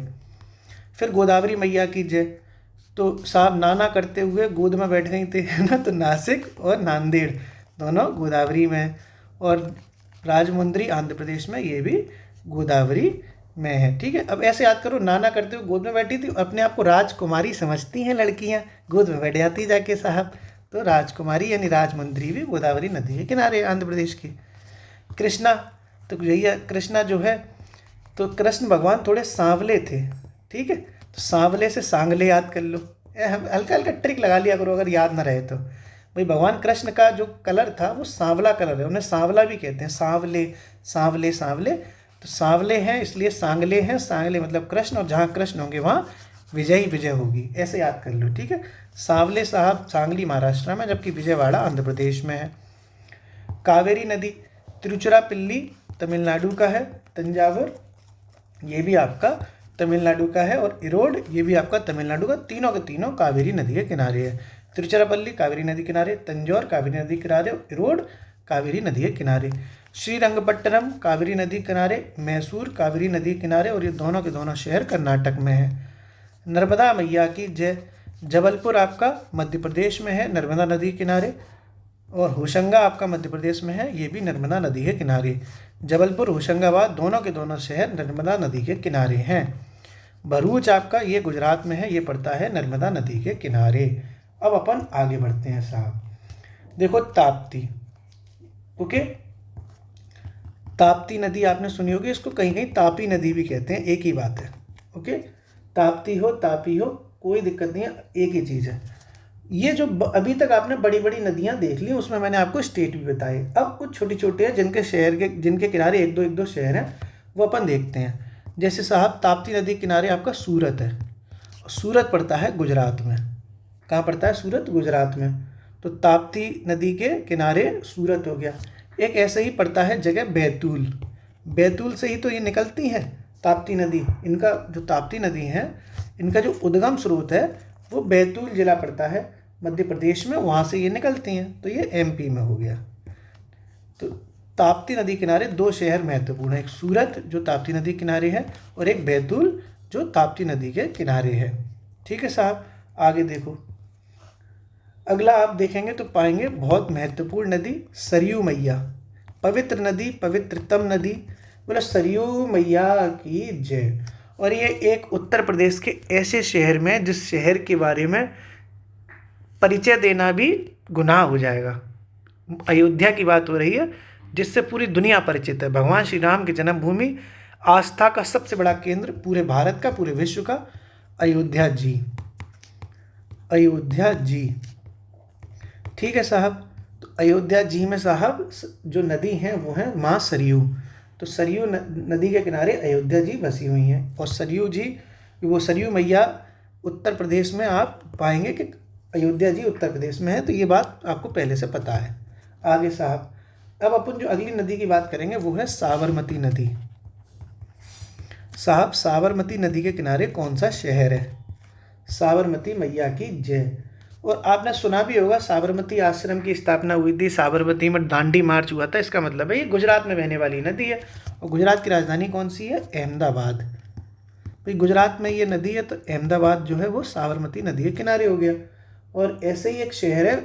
फिर गोदावरी मैया की जय, तो साहब नाना करते हुए गोद में बैठ गई थे, है ना, तो नासिक और नांदेड़ दोनों गोदावरी में, और राजमुंद्री आंध्र प्रदेश में, ये भी गोदावरी में है। ठीक है, अब ऐसे याद करो, नाना करते हुए गोद में बैठी थी, अपने आप को राजकुमारी समझती हैं लड़कियां, गोद में बैठ जाती जाके साहब, तो राजकुमारी यानी राजमुंद्री भी गोदावरी नदी के किनारे आंध्र प्रदेश की। कृष्णा, तो यही है, कृष्णा जो है तो कृष्ण भगवान थोड़े सांवले थे, ठीक है, तो सांवले से सांगले याद कर लो, हल्का हल्का ट्रिक लगा लिया करो अगर याद ना रहे तो। भाई भगवान कृष्ण का जो कलर था वो सांवला कलर है, उन्हें सांवला भी कहते हैं, सांवले सांवले सांवले, तो सांवले हैं इसलिए सांगले हैं, सांगले मतलब कृष्ण, और जहाँ कृष्ण होंगे वहाँ विजय विजय होगी, ऐसे याद कर लो। ठीक है, सांवले साहब सांगली महाराष्ट्र में, जबकि विजयवाड़ा आंध्र प्रदेश में है। कावेरी नदी तिरुचिरापल्ली तमिलनाडु का है, तंजावुर ये भी आपका तमिलनाडु का है, और इरोड ये भी आपका तमिलनाडु का, तीनों के तीनों कावेरी नदी के किनारे है। तिरुचिरापल्ली कावेरी नदी किनारे, तंजौर कावेरी नदी किनारे, इरोड कावेरी नदी के किनारे, श्रीरंगपट्टनम कावेरी नदी किनारे, मैसूर कावेरी नदी किनारे, और ये दोनों के दोनों शहर कर्नाटक में है। नर्मदा मैया की जय, जबलपुर आपका मध्य प्रदेश में है, नर्मदा नदी किनारे, और होशंगा आपका मध्य प्रदेश में है, ये भी नर्मदा नदी के किनारे। जबलपुर होशंगाबाद दोनों के दोनों शहर नर्मदा नदी के किनारे हैं। भरूच आपका ये गुजरात में है, ये पड़ता है नर्मदा नदी के किनारे। अब अपन आगे बढ़ते हैं साहब। देखो ताप्ती, ओके, ताप्ती नदी आपने सुनी होगी, इसको कहीं कहीं तापी नदी भी कहते हैं, एक ही बात है। ओके, ताप्ती हो तापी हो कोई दिक्कत नहीं है, एक ही चीज़ है। ये जो अभी तक आपने बड़ी बड़ी नदियाँ देख ली, उसमें मैंने आपको स्टेट भी बताए। अब कुछ छोटी छोटी है जिनके किनारे एक दो शहर हैं, वो अपन देखते हैं। जैसे साहब ताप्ती नदी किनारे आपका सूरत है, सूरत पड़ता है गुजरात में। कहाँ पड़ता है? सूरत, गुजरात में। तो ताप्ती नदी के किनारे सूरत हो गया। एक ऐसे ही पड़ता है जगह बैतूल, बैतूल से ही तो ये निकलती हैं ताप्ती नदी। इनका जो ताप्ती नदी है, इनका जो उद्गम स्रोत है वो बैतूल जिला पड़ता है मध्य प्रदेश में, वहाँ से ये निकलती हैं। तो ये एमपी में हो गया। तो ताप्ती नदी किनारे दो शहर महत्वपूर्ण है, एक सूरत जो ताप्ती नदी किनारे है, और एक बैतूल जो ताप्ती नदी के किनारे है। ठीक है साहब, आगे देखो। अगला आप देखेंगे तो पाएंगे बहुत महत्वपूर्ण नदी सरयू मैया, पवित्र नदी, पवित्रतम नदी, बोला सरयू मैया की जय। और ये एक उत्तर प्रदेश के ऐसे शहर में जिस शहर के बारे में परिचय देना भी गुनाह हो जाएगा। अयोध्या की बात हो रही है, जिससे पूरी दुनिया परिचित है। भगवान श्री राम की जन्मभूमि, आस्था का सबसे बड़ा केंद्र पूरे भारत का, पूरे विश्व का, अयोध्या जी, अयोध्या जी। ठीक है साहब, तो अयोध्या जी में साहब जो नदी हैं वो है माँ सरयू। तो सरयू नदी के किनारे अयोध्या जी बसी हुई हैं। और सरयू जी, वो सरयू मैया उत्तर प्रदेश में आप पाएंगे कि अयोध्या जी उत्तर प्रदेश में है, तो ये बात आपको पहले से पता है। आगे साहब, अब अपन जो अगली नदी की बात करेंगे वो है साबरमती नदी। साहब साबरमती नदी के किनारे कौन सा शहर है? साबरमती मैया की जय। और आपने सुना भी होगा भाई आश्रम की स्थापना हुई थी, साबरमती में दांडी मार्च हुआ था। इसका मतलब है ये गुजरात में बहने वाली नदी है। और गुजरात की राजधानी कौन सी है? अहमदाबाद। भाई गुजरात में ये नदी है, तो अहमदाबाद जो है वो साबरमती नदी के किनारे हो गया। और ऐसे ही एक शहर है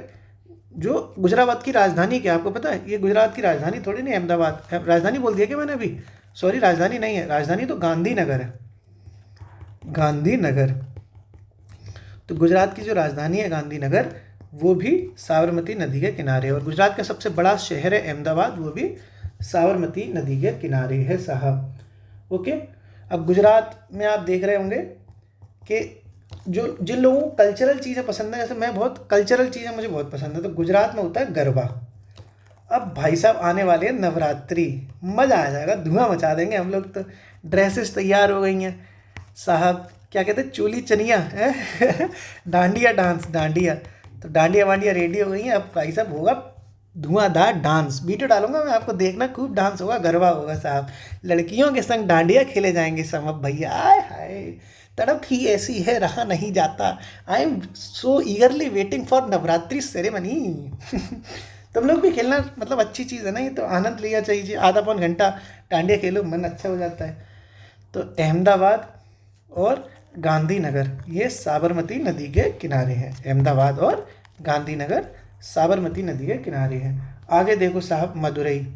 जो गुजरात की राजधानी, क्या आपको पता है? ये गुजरात की राजधानी थोड़ी नहीं अहमदाबाद, राजधानी बोल दिया क्या मैंने अभी? सॉरी, राजधानी नहीं है, राजधानी तो गांधीनगर है, गांधीनगर। तो गुजरात की जो राजधानी है गांधीनगर, वो भी साबरमती नदी के किनारे है। और गुजरात का सबसे बड़ा शहर है अहमदाबाद, वो भी साबरमती नदी के किनारे है साहब। ओके, अब गुजरात में आप देख रहे होंगे कि जिन लोगों को कल्चरल चीज़ें पसंद है, जैसे मैं बहुत कल्चरल चीज़ें मुझे बहुत पसंद है, तो गुजरात में होता है गरबा। अब भाई साहब आने वाले हैं नवरात्रि, मज़ा आ जाएगा, धुआं मचा देंगे हम लोग। तो ड्रेसेस तैयार हो गई हैं साहब, क्या कहते हैं, चोली चनिया है डांडिया डांस, डांडिया, तो डांडिया वांडिया रेडी हो गई हैं। अब भाई साहब होगा धुआंधार डांस, वीडियो डालूंगा मैं आपको, देखना, खूब डांस होगा, गरबा होगा साहब। लड़कियों के संग डांडिया खेले जाएंगे सब भैया। आय हाय, तड़प ही ऐसी है, रहा नहीं जाता। I am so ईगरली waiting for Navratri ceremony तुम लोग भी खेलना, मतलब अच्छी चीज़ है ना, ये तो आनंद लिया चाहिए। आधा पौन घंटा डांडिया खेलो, मन अच्छा हो जाता है। तो अहमदाबाद और गांधीनगर ये साबरमती नदी के किनारे हैं। अहमदाबाद और गांधीनगर साबरमती नदी के किनारे हैं। आगे देखो साहब, मदुरई।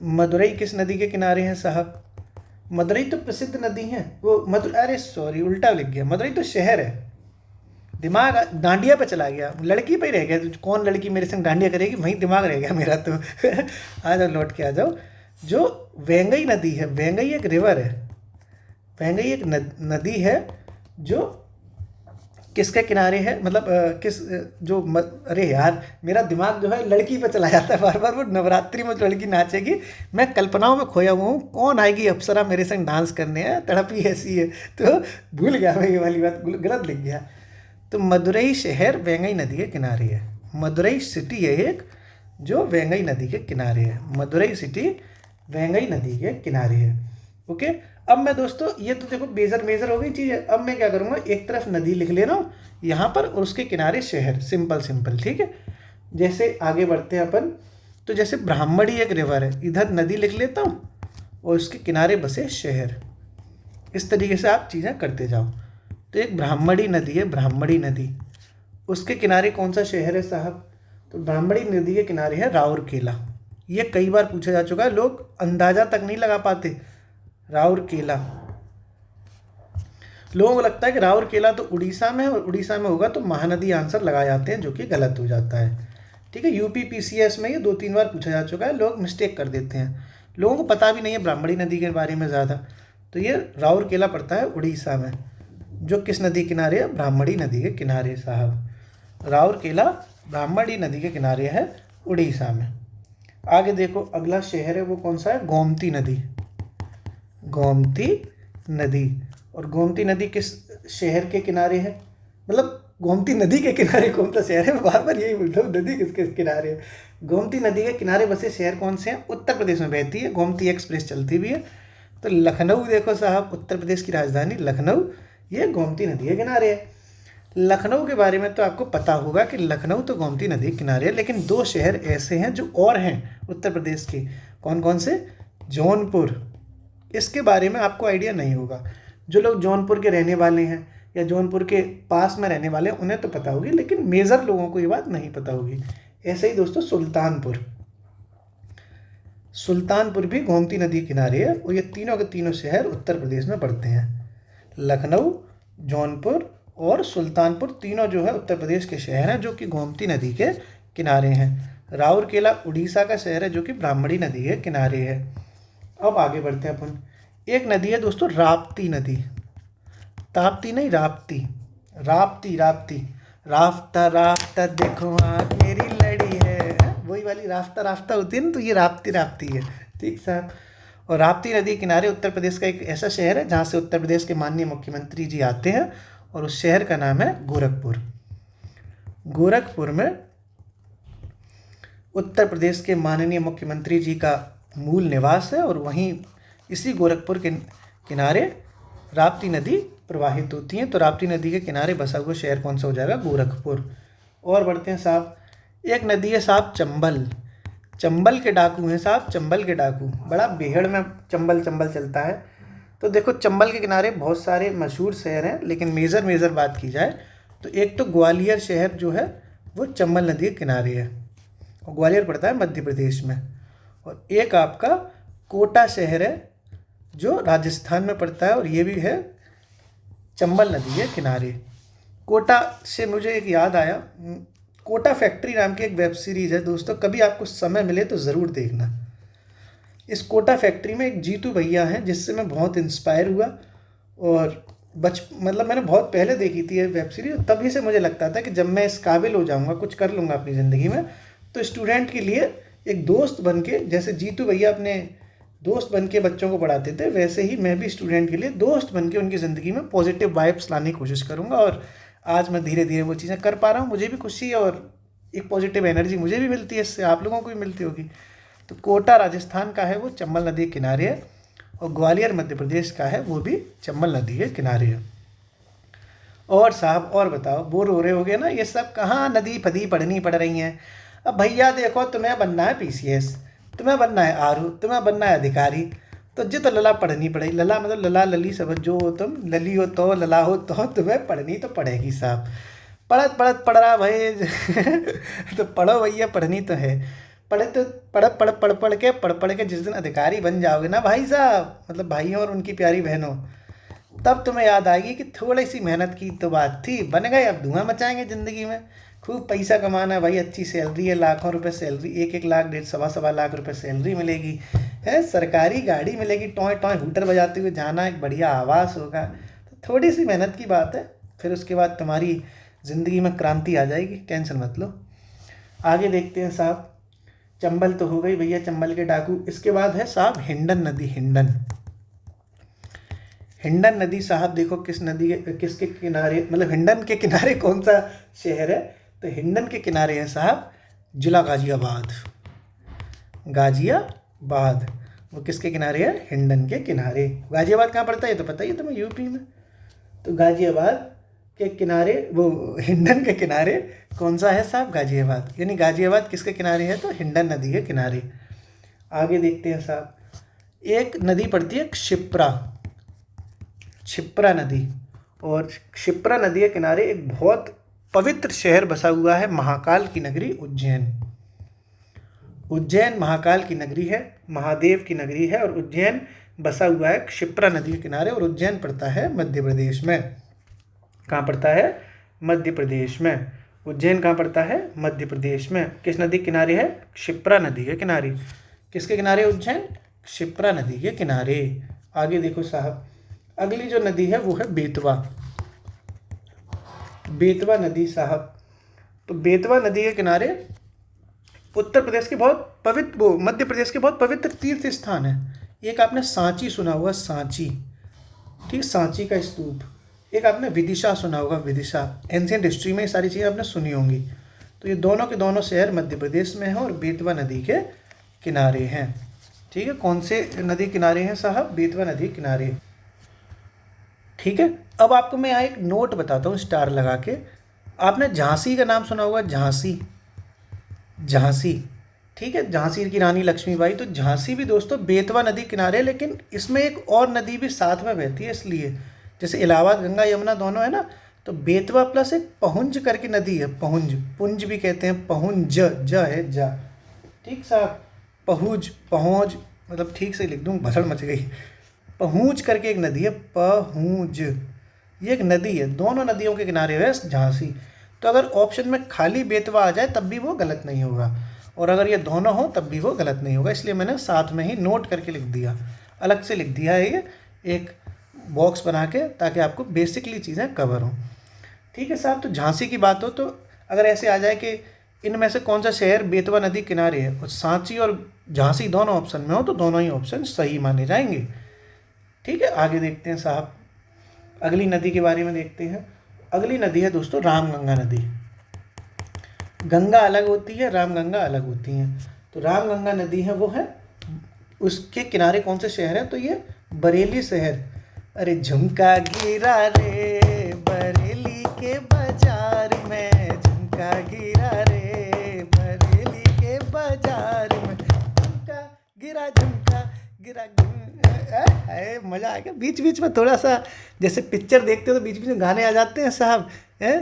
मदुरई किस नदी के किनारे हैं साहब? मदुरई तो प्रसिद्ध नदी है वो, अरे सॉरी, उल्टा लिख गया, मदुरई तो शहर है। दिमाग डांडिया पे चला गया, लड़की पे ही रह गया। कौन लड़की मेरे संग डांडिया करेगी, वहीं दिमाग रह गया मेरा तो आ जाओ, लौट के आ जाओ। जो वेंगई नदी है, वेंगई एक रिवर है, वेंगई एक नदी है जो किसके किनारे है, मतलब अरे यार मेरा दिमाग जो है लड़की पे चला जाता है बार बार। वो नवरात्रि में जो लड़की नाचेगी, मैं कल्पनाओं में खोया हुआ हूँ, कौन आएगी अप्सरा मेरे संग डांस करने, है तड़प ही ऐसी है। तो भूल गया मैं, ये वाली बात गलत लिख गया। तो मदुरई शहर वेंगई नदी के किनारे है। मदुरई सिटी है एक जो वेंगई नदी के किनारे है। मदुरई सिटी वेंगई नदी के किनारे है। ओके। अब मैं दोस्तों, ये तो देखो मेजर हो गई चीज़ है। अब मैं क्या करूँगा, एक तरफ नदी लिख ले रहा हूँ यहाँ पर और उसके किनारे शहर, सिंपल, ठीक है। जैसे आगे बढ़ते हैं अपन, तो जैसे ब्राह्मणी एक रिवर है, इधर नदी लिख लेता हूँ और उसके किनारे बसे शहर। इस तरीके से आप चीज़ें करते जाओ। तो एक ब्राह्मणी नदी है, ब्राह्मणी नदी, उसके किनारे कौन सा शहर है साहब? तो ब्राह्मणी नदी के किनारे है राउरकेला। ये कई बार पूछा जा चुका है, लोग अंदाज़ा तक नहीं लगा पाते। राउरकेला, लोगों को लगता है कि राउरकेला तो उड़ीसा में है और उड़ीसा में होगा तो महानदी आंसर लगा जाते हैं, जो कि गलत हो जाता है। ठीक है, यूपी पीसीएस में ये 2-3 बार पूछा जा चुका है, लोग मिस्टेक कर देते हैं, लोगों को पता भी नहीं है ब्राह्मणी नदी के बारे में ज़्यादा। तो ये राउरकेला पड़ता है उड़ीसा में, जो किस नदी किनारे है? ब्राह्मणी नदी के किनारे साहब। राउरकेला ब्राह्मणी नदी के किनारे है उड़ीसा में। आगे देखो, अगला शहर है वो कौन सा है? गोमती नदी। गोमती नदी, और गोमती नदी किस शहर के किनारे है? मतलब गोमती नदी के किनारे कौन सा शहर है? मैं बार बार यही बोल रहा हूँ, नदी किसके किनारे है। गोमती नदी के किनारे बसे शहर कौन से हैं? उत्तर प्रदेश में बहती है, गोमती एक्सप्रेस चलती भी है। तो लखनऊ देखो साहब, उत्तर प्रदेश की राजधानी लखनऊ, ये गोमती नदी के किनारे है। लखनऊ के बारे में तो आपको पता होगा कि लखनऊ तो गोमती नदी के किनारे है, लेकिन 2 शहर ऐसे हैं जो और हैं उत्तर प्रदेश के। कौन कौन से? जौनपुर, इसके बारे में आपको आइडिया नहीं होगा। जो लोग जौनपुर के रहने वाले हैं या जौनपुर के पास में रहने वाले हैं उन्हें तो पता होगी, लेकिन मेजर लोगों को ये बात नहीं पता होगी। ऐसे ही दोस्तों सुल्तानपुर, सुल्तानपुर भी गोमती नदी के किनारे है, और ये तीनों के तीनों शहर उत्तर प्रदेश में पड़ते हैं। लखनऊ, जौनपुर और सुल्तानपुर तीनों जो है उत्तर प्रदेश के शहर हैं जो कि गोमती नदी के किनारे हैं। राउरकेला उड़ीसा का शहर है जो कि ब्राह्मणी नदी के किनारे है। अब आगे बढ़ते हैं अपन। एक नदी है दोस्तों राप्ती नदी, ताप्ती नहीं, राप्ती, राप्ती राप्ती। राफ्ता राफ्ता देखो आँख मेरी लड़ी है, वही वाली राफ्ता राफ्ता होती है ना, तो ये राप्ती राप्ती है। ठीक साहब। और राप्ती नदी के किनारे उत्तर प्रदेश का एक ऐसा शहर है जहाँ से उत्तर प्रदेश के माननीय मुख्यमंत्री जी आते हैं, और उस शहर का नाम है गोरखपुर। गोरखपुर में उत्तर प्रदेश के माननीय मुख्यमंत्री जी का मूल निवास है, और वहीं इसी गोरखपुर के किनारे राप्ती नदी प्रवाहित होती हैं। तो राप्ती नदी के किनारे बसा हुआ शहर कौन सा हो जाएगा? गोरखपुर। और बढ़ते हैं साहब, एक नदी है साहब चंबल। चंबल के डाकू हैं साहब, चंबल के डाकू, बड़ा बेहड़ में चंबल चलता है। तो देखो, चंबल के किनारे बहुत सारे मशहूर शहर हैं, लेकिन मेजर बात की जाए तो एक तो ग्वालियर शहर जो है वो चंबल नदी के किनारे है, और ग्वालियर पड़ता है मध्य प्रदेश में। और एक आपका कोटा शहर है जो राजस्थान में पड़ता है, और ये भी है चंबल नदी के किनारे। कोटा से मुझे एक याद आया, कोटा फैक्ट्री नाम की एक वेब सीरीज़ है दोस्तों, कभी आपको समय मिले तो ज़रूर देखना। इस कोटा फैक्ट्री में एक जीतू भैया हैं जिससे मैं बहुत इंस्पायर हुआ, और मतलब मैंने बहुत पहले देखी थी ये वेब सीरीज, तभी से मुझे लगता था कि जब मैं इस काबिल हो जाऊंगा, कुछ कर लूँगा अपनी ज़िंदगी में, तो स्टूडेंट के लिए एक दोस्त बन के, जैसे जीतू भैया अपने दोस्त बन के बच्चों को पढ़ाते थे, वैसे ही मैं भी स्टूडेंट के लिए दोस्त बन के उनकी ज़िंदगी में पॉजिटिव वाइब्स लाने की कोशिश करूँगा। और आज मैं धीरे धीरे वो चीज़ें कर पा रहा हूँ, मुझे भी खुशी है, और एक पॉजिटिव एनर्जी मुझे भी मिलती है, इससे आप लोगों को भी मिलती होगी। तो कोटा राजस्थान का है, वो चंबल नदी के किनारे है, और ग्वालियर मध्य प्रदेश का है, वो भी चंबल नदी के किनारे है। और साहब और बताओ, बोर हो रहे होगे ना, ये सब कहाँ नदी फदी पढ़नी पड़ रही हैं। अब भैया देखो, तुम्हें बनना है पीसीएस, तुम्हें बनना है आरू, तुम्हें बनना है अधिकारी, तो जी तो लला पढ़नी पड़ेगी। लला मतलब लला लली समझ जो हो तुम, लली हो तो लला हो तो तुम्हें पढ़नी तो पड़ेगी साहब। पढ़ रहा भाई तो पढ़ो भैया, पढ़नी तो है। पढ़ के जिस दिन अधिकारी बन जाओगे ना भाई साहब, मतलब भाइयों और उनकी प्यारी बहनों, तब तुम्हें याद आएगी कि थोड़ी सी मेहनत की तो बात थी, बन गए, अब धुआं मचाएंगे ज़िंदगी में। खूब पैसा कमाना है भाई, अच्छी सैलरी है, लाखों रुपए सैलरी, 1-1 लाख 1.5 सवा लाख रुपए सैलरी मिलेगी है, सरकारी गाड़ी मिलेगी, टॉय टॉय हूटर बजाते हुए जाना, एक बढ़िया आवास होगा। तो थोड़ी सी मेहनत की बात है, फिर उसके बाद तुम्हारी ज़िंदगी में क्रांति आ जाएगी, टेंशन मत लो। आगे देखते हैं साहब, चंबल तो हो गई भैया, चंबल के डाकू। इसके बाद है साहब हिंडन नदी। हिंडन नदी साहब देखो किस नदी के, किसके किनारे, मतलब हिंडन के किनारे कौन सा शहर है? तो हिंडन के किनारे है साहब जिला गाजियाबाद। गाजियाबाद, वो किसके किनारे है? हिंडन के किनारे। गाजियाबाद कहाँ पड़ता है ये तो पता ही है तुम्हें, यूपी में। तो गाजियाबाद के किनारे, वो हिंडन के किनारे कौन सा है साहब? गाजियाबाद। यानी गाजियाबाद किसके किनारे है? तो हिंडन नदी के किनारे। आगे देखते हैं साहब, एक नदी पड़ती है क्षिप्रा, क्षिप्रा नदी। और क्षिप्रा नदी के किनारे एक बहुत पवित्र शहर बसा हुआ है, महाकाल की नगरी उज्जैन। उज्जैन महाकाल की नगरी है, महादेव की नगरी है, और उज्जैन बसा हुआ है क्षिप्रा नदी के किनारे। और उज्जैन पड़ता है मध्य प्रदेश में। कहाँ पड़ता है? मध्य प्रदेश में। उज्जैन कहाँ पड़ता है? मध्य प्रदेश में। किस नदी के किनारे है? क्षिप्रा नदी के किनारे। किसके किनारे उज्जैन? क्षिप्रा नदी के किनारे। आगे देखो साहब, अगली जो नदी है वो है बेतवा। बेतवा नदी साहब, तो बेतवा नदी के किनारे उत्तर प्रदेश के बहुत पवित्र, वो मध्य प्रदेश के बहुत पवित्र तीर्थ स्थान है। एक आपने सांची सुना होगा, सांची, ठीक, सांची का स्तूप। एक आपने विदिशा सुना होगा, विदिशा। एंशिएंट हिस्ट्री में ये सारी चीज़ें आपने सुनी होंगी। तो ये दोनों के दोनों शहर मध्य प्रदेश में हैं और बेतवा नदी के किनारे हैं। ठीक है, कौन से नदी किनारे हैं साहब? बेतवा नदी किनारे। ठीक है, अब आपको मैं यहाँ एक नोट बताता हूँ स्टार लगा के। आपने झांसी का नाम सुना होगा, झांसी, झांसी, ठीक है, झांसी की रानी लक्ष्मीबाई। तो झांसी भी दोस्तों बेतवा नदी किनारे, लेकिन इसमें एक और नदी भी साथ में बहती है। इसलिए जैसे इलाहाबाद गंगा यमुना दोनों है ना, तो बेतवा प्लस एक पहुंज करके नदी है, पहुंज, पुंज भी कहते हैं, पहुंज, ज है, जा, ठीक साहब, पहुंज, पहुंच, मतलब ठीक से लिख दूँ, भसड़ मच गई। पहुंच करके एक नदी है, पहुंज, ये एक नदी है। दोनों नदियों के किनारे है झांसी। तो अगर ऑप्शन में खाली बेतवा आ जाए तब भी वो गलत नहीं होगा, और अगर ये दोनों हो तब भी वो गलत नहीं होगा। इसलिए मैंने साथ में ही नोट करके लिख दिया, अलग से लिख दिया है ये एक बॉक्स बना के, ताकि आपको बेसिकली चीज़ें कवर हों। ठीक है साहब, तो झांसी की बात हो तो अगर ऐसे आ जाए कि इनमें से कौन सा शहर बेतवा नदी किनारे है, और सांची और झांसी दोनों ऑप्शन में हो, तो दोनों ही ऑप्शन सही माने जाएंगे। ठीक है, आगे देखते हैं साहब, अगली नदी के बारे में देखते हैं। अगली नदी है दोस्तों रामगंगा नदी। गंगा अलग होती है, रामगंगा अलग होती हैं। तो रामगंगा नदी है वो है, उसके किनारे कौन से शहर है? तो ये बरेली शहर। अरे झुमका गिरा रे बरेली के बाजार में, झुमका गिरा रे बरेली के बाजार में, झुमका गिरा, झुमका गिरा, मज़ा आ गया। बीच बीच में थोड़ा सा, जैसे पिक्चर देखते हो तो बीच बीच में गाने आ जाते हैं साहब,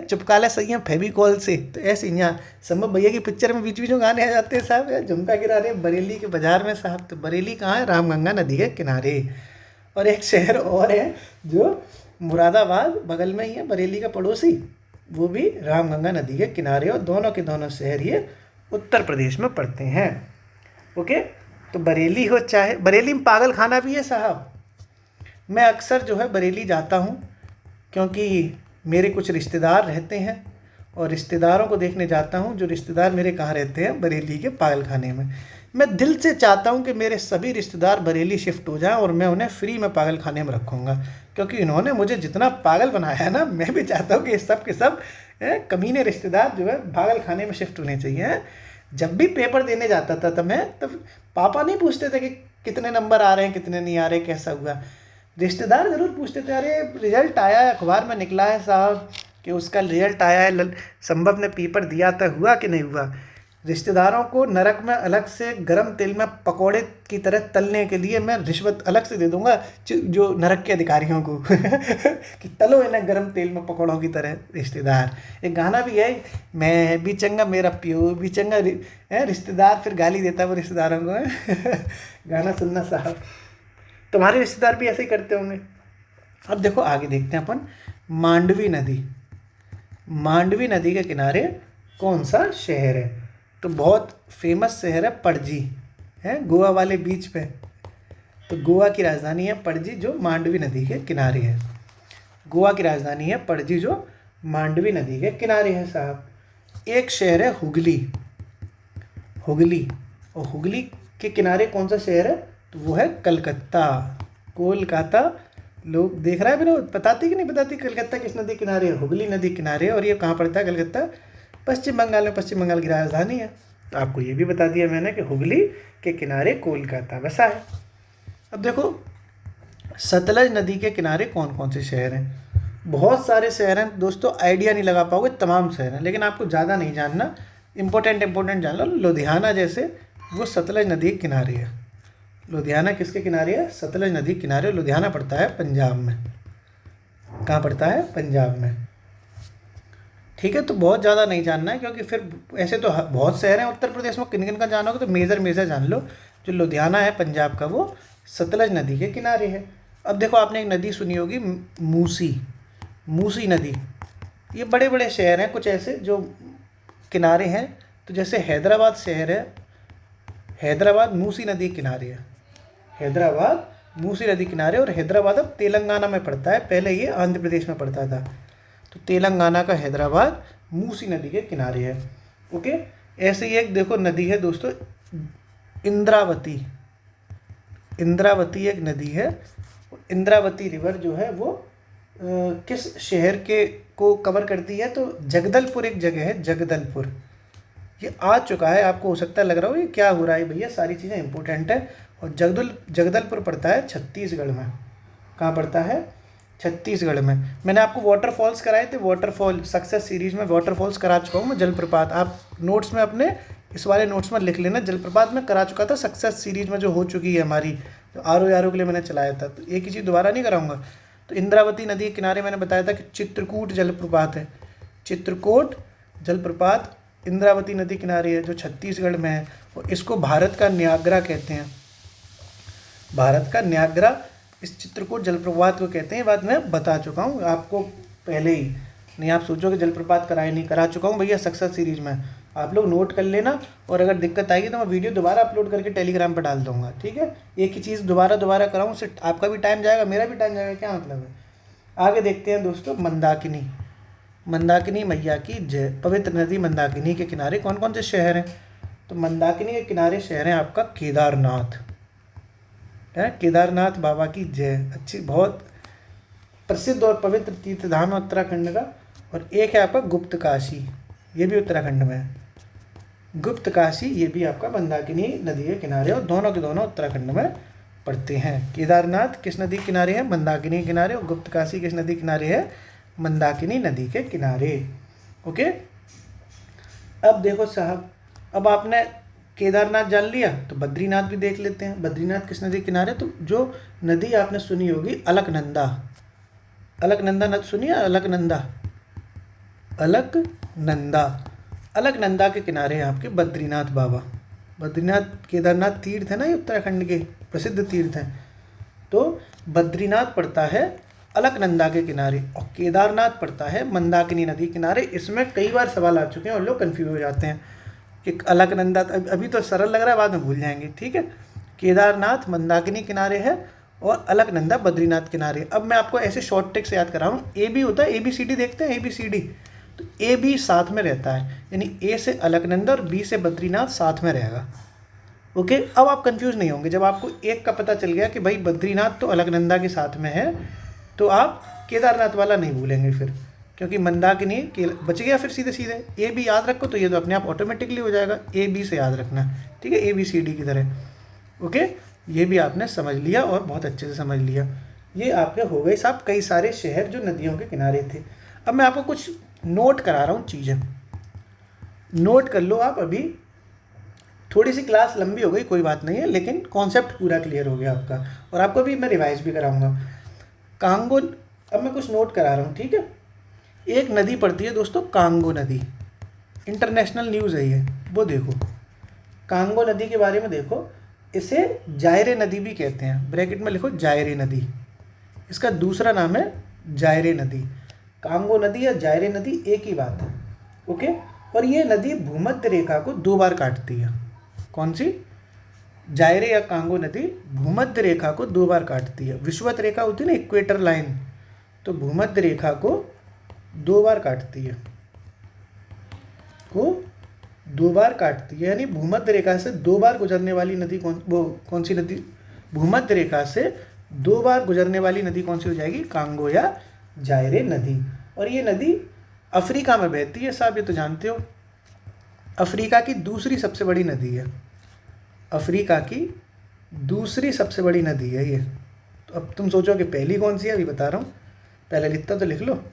चुपकाला सही है फेविकॉल से। तो ऐसे यहाँ संभव भैया की पिक्चर में बीच बीच में गाने आ जाते हैं साहब, झुमका गिरा रहे बरेली के बाजार में साहब। तो बरेली कहाँ है? रामगंगा नदी के किनारे। और एक शहर और है जो मुरादाबाद बगल में ही है, बरेली का पड़ोसी, वो भी रामगंगा नदी के किनारे, और दोनों के दोनों शहर ये उत्तर प्रदेश में पड़ते हैं। ओके, तो बरेली हो चाहे, बरेली में पागल खाना भी है साहब। मैं अक्सर जो है बरेली जाता हूँ, क्योंकि मेरे कुछ रिश्तेदार रहते हैं, और रिश्तेदारों को देखने जाता हूँ। जो रिश्तेदार मेरे कहाँ रहते हैं? बरेली के पागल खाने में। मैं दिल से चाहता हूँ कि मेरे सभी रिश्तेदार बरेली शिफ्ट हो जाएं, और मैं उन्हें फ्री में पागल खाने में रखूँगा, क्योंकि इन्होंने मुझे जितना पागल बनाया है ना, मैं भी चाहता हूँ कि सब के सब कमीने रिश्तेदार जो है पागल खाने में शिफ्ट होने चाहिए। जब भी पेपर देने जाता था तब पापा नहीं पूछते थे कि कितने नंबर आ रहे हैं, कितने नहीं आ रहे, कैसा हुआ। रिश्तेदार ज़रूर पूछते थे, अरे रिजल्ट आया है, अखबार में निकला है साहब कि उसका रिजल्ट आया है, संभव ने पेपर दिया था, हुआ कि नहीं हुआ। रिश्तेदारों को नरक में अलग से गरम तेल में पकोड़े की तरह तलने के लिए मैं रिश्वत अलग से दे दूंगा जो नरक के अधिकारियों को कि तलो इन्हें गरम तेल में पकोड़ों की तरह। रिश्तेदार, एक गाना भी है, मैं भी चंगा मेरा प्यो भी चंगा, रिश्तेदार फिर गाली देता वो रिश्तेदारों को गाना सुनना साहब। तुम्हारे रिश्तेदार भी ऐसे ही करते होंगे। अब देखो आगे देखते हैं अपन, मांडवी नदी। मांडवी नदी के किनारे कौन सा शहर है? तो बहुत फेमस शहर है पणजी, है गोवा वाले बीच पे। तो गोवा की राजधानी है पणजी, जो मांडवी नदी के किनारे है। गोवा की राजधानी है पणजी, जो मांडवी नदी के किनारे है साहब। एक शहर है हुगली, हुगली, और हुगली के किनारे कौन सा शहर है? तो वो है कलकत्ता, कोलकाता। लोग देख रहा है मेरे, बताती कि नहीं बताती कलकत्ता किस नदी किनारे है? हुगली नदी किनारे। और ये कहाँ पड़ता है कलकत्ता? पश्चिम बंगाल में, पश्चिम बंगाल की राजधानी है। तो आपको ये भी बता दिया मैंने कि हुगली के किनारे कोलकाता बसा है। अब देखो सतलज नदी के किनारे कौन कौन से शहर हैं। बहुत सारे शहर हैं दोस्तों, आइडिया नहीं लगा पाओगे, तमाम शहर हैं, लेकिन आपको ज़्यादा नहीं जानना, इंपॉर्टेंट जान लो। लुधियाना जैसे वो सतलज नदी के किनारे है। लुधियाना किसके किनारे है? सतलज नदी के किनारे। लुधियाना पड़ता है पंजाब में। कहाँ पड़ता है? पंजाब में। ठीक है, तो बहुत ज़्यादा नहीं जानना है, क्योंकि फिर ऐसे तो बहुत शहर हैं उत्तर प्रदेश में, किन किन का जानोगे तो मेजर जान लो। जो लुधियाना है पंजाब का, वो सतलज नदी के किनारे है। अब देखो आपने एक नदी सुनी होगी मूसी नदी। ये बड़े बड़े शहर हैं कुछ ऐसे जो किनारे हैं। तो जैसे हैदराबाद शहर है, हैदराबाद मूसी नदी किनारे है। हैदराबाद मूसी नदी किनारे, और हैदराबाद अब तेलंगाना में पड़ता है, पहले ये आंध्र प्रदेश में पड़ता था। तो तेलंगाना का हैदराबाद मूसी नदी के किनारे है। ओके, ऐसे ही एक देखो नदी है दोस्तों, इंद्रावती। इंद्रावती एक नदी है। इंद्रावती रिवर जो है वो किस शहर के को कवर करती है? तो जगदलपुर एक जगह है, जगदलपुर। ये आ चुका है, आपको हो सकता है लग रहा हो ये क्या हो रहा है भैया, सारी चीज़ें इंपॉर्टेंट है। और जगदलपुर पड़ता है छत्तीसगढ़ में। कहाँ पड़ता है? छत्तीसगढ़ में। मैंने आपको वाटरफॉल्स कराए थे, वाटरफॉल सक्सेस सीरीज में वाटरफॉल्स करा चुका हूँ मैं। जलप्रपात आप नोट्स में अपने इस वाले नोट्स में लिख लेना, जलप्रपात में करा चुका था सक्सेस सीरीज में, जो हो चुकी है हमारी, जो आर ओ के लिए मैंने चलाया था। तो एक ही चीज़ दोबारा नहीं कराऊंगा। तो इंद्रावती नदी के किनारे मैंने बताया था कि चित्रकूट जलप्रपात है। चित्रकूट जलप्रपात इंद्रावती नदी किनारे है, जो छत्तीसगढ़ में है। और इसको भारत का न्यागरा कहते हैं। भारत का न्यागरा इस चित्रकूट जलप्रपात को कहते हैं। बात मैं बता चुका हूँ आपको पहले ही, नहीं आप सोचो कि जलप्रपात कराए नहीं, करा चुका हूँ भैया सक्सेस सीरीज में। आप लोग नोट कर लेना, और अगर दिक्कत आएगी तो मैं वीडियो दोबारा अपलोड करके टेलीग्राम पर डाल दूँगा। ठीक है, एक ही चीज़ दोबारा कराऊँ, उससे आपका भी टाइम जाएगा, मेरा भी टाइम जाएगा, क्या मतलब है। आगे देखते हैं दोस्तों, मंदाकिनी। मंदाकिनी मैया की जय। पवित्र नदी मंदाकिनी के किनारे कौन कौन से शहर हैं? तो मंदाकिनी के किनारे शहर है आपका केदारनाथ है। केदारनाथ बाबा की जय। अच्छी, बहुत प्रसिद्ध और पवित्र तीर्थ धाम है उत्तराखंड का। और एक है आपका गुप्त काशी, ये भी उत्तराखंड में है। गुप्त काशी ये भी आपका मंदाकिनी नदी के किनारे, और दोनों के दोनों उत्तराखंड में पड़ते हैं। केदारनाथ किस नदी के किनारे है? मंदाकिनी के किनारे। और गुप्त काशी किस नदी के किनारे है? मंदाकिनी नदी के किनारे। ओके, अब देखो साहब, अब आपने केदारनाथ जान लिया, तो बद्रीनाथ भी देख लेते हैं। बद्रीनाथ किस नदी के किनारे? तो जो नदी आपने सुनी होगी अलकनंदा। अलकनंदा नदी सुनी है? अलकनंदा, अलकनंदा। अलकनंदा के किनारे हैं आपके बद्रीनाथ बाबा। बद्रीनाथ केदारनाथ तीर्थ है ना, ये उत्तराखंड के प्रसिद्ध तीर्थ हैं। तो बद्रीनाथ पड़ता है अलकनंदा के किनारे, और केदारनाथ पड़ता है मंदाकिनी नदी किनारे। इसमें कई बार सवाल आ चुके हैं और लोग कन्फ्यूज हो जाते हैं कि अलकनंदा, अभी तो सरल लग रहा है, बाद में भूल जाएंगे। ठीक है, केदारनाथ मंदाकिनी किनारे है, और अलकनंदा बद्रीनाथ किनारे। अब मैं आपको ऐसे शॉर्ट ट्रिक्स याद करा रहा हूँ। ए बी होता है, ABCD देखते हैं, ABCD। तो ए बी साथ में रहता है, यानी ए से अलकनंदा और बी से बद्रीनाथ साथ में रहेगा। ओके, अब आप कंफ्यूज नहीं होंगे जब आपको एक का पता चल गया कि भाई बद्रीनाथ तो अलकनंदा के साथ में है, तो आप केदारनाथ वाला नहीं भूलेंगे फिर, क्योंकि मंदाकिनी के बच गया। फिर सीधे सीधे ए बी याद रखो, तो ये तो अपने आप ऑटोमेटिकली हो जाएगा। ए बी से याद रखना, ठीक है, ABCD की तरह। ओके, ये भी आपने समझ लिया, और बहुत अच्छे से समझ लिया। ये आपके हो गए साहब कई सारे शहर जो नदियों के किनारे थे। अब मैं आपको कुछ नोट करा रहा हूँ चीज़ें, नोट कर लो आप। अभी थोड़ी सी क्लास लंबी हो गई, कोई बात नहीं है, लेकिन कॉन्सेप्ट पूरा क्लियर हो गया आपका, और आपको अभी मैं रिवाइज भी कराऊंगा। कांगो, अब मैं कुछ नोट करा रहा हूँ, ठीक है। एक नदी पड़ती है दोस्तों, कांगो नदी। इंटरनेशनल न्यूज़ है ये, वो देखो। कांगो नदी के बारे में देखो, इसे जायरे नदी भी कहते हैं। ब्रैकेट में लिखो जायरे नदी, इसका दूसरा नाम है जायरे नदी। कांगो नदी या जायरे नदी एक ही बात है। ओके, और ये नदी भूमध्य रेखा को 2 बार काटती है। कौन सी? जायरे या कांगो नदी भूमध्य रेखा को 2 बार काटती है। विषुवत रेखा होती है ना, इक्वेटर लाइन, तो भूमध्य रेखा को 2 बार काटती है, को 2 बार काटती है। यानी भूमध्य रेखा से 2 बार गुजरने वाली नदी कौन सी नदी? भूमध्य रेखा से 2 बार गुजरने वाली नदी कौन सी हो जाएगी? कांगो या जायरे नदी। और ये नदी अफ्रीका में बहती है साहब, ये तो जानते हो। अफ्रीका की दूसरी सबसे बड़ी नदी है। अफ्रीका की दूसरी सबसे बड़ी नदी है ये। तो अब तुम सोचो कि पहली कौन सी है, अभी बता रहा हूँ, पहले लिखता तो लिख लो।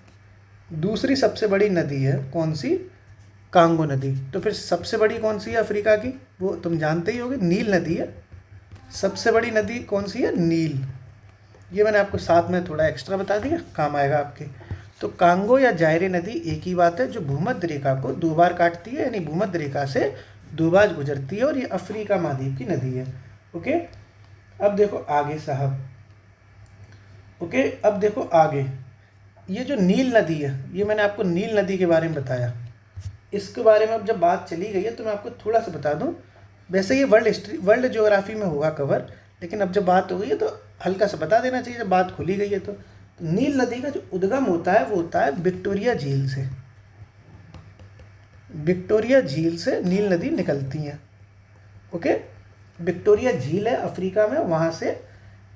दूसरी सबसे बड़ी नदी है कौन सी, कांगो नदी। तो फिर सबसे बड़ी कौन सी है अफ्रीका की, वो तुम जानते ही होगे, नील नदी है। सबसे बड़ी नदी कौन सी है, नील। ये मैंने आपको साथ में थोड़ा एक्स्ट्रा बता दिया, काम आएगा आपके। तो कांगो या जायरे नदी एक ही बात है, जो भूमध्य रेखा को दो बार काटती है, यानी भूमध्य रेखा से दो बार गुजरती है, और ये अफ्रीका महाद्वीप की नदी है। ओके, अब देखो आगे साहब। ओके, अब देखो आगे, ये जो नील नदी है, ये मैंने आपको नील नदी के बारे में बताया। इसके बारे में अब जब बात चली गई है तो मैं आपको थोड़ा सा बता दूं। वैसे ये वर्ल्ड हिस्ट्री, वर्ल्ड ज्योग्राफी में होगा कवर, लेकिन अब जब बात हो गई है तो हल्का सा बता देना चाहिए, जब बात खुली गई है तो। नील नदी का जो उद्गम होता है वो होता है विक्टोरिया झील से। विक्टोरिया झील से नील नदी निकलती है। ओके, विक्टोरिया झील है अफ्रीका में, वहाँ से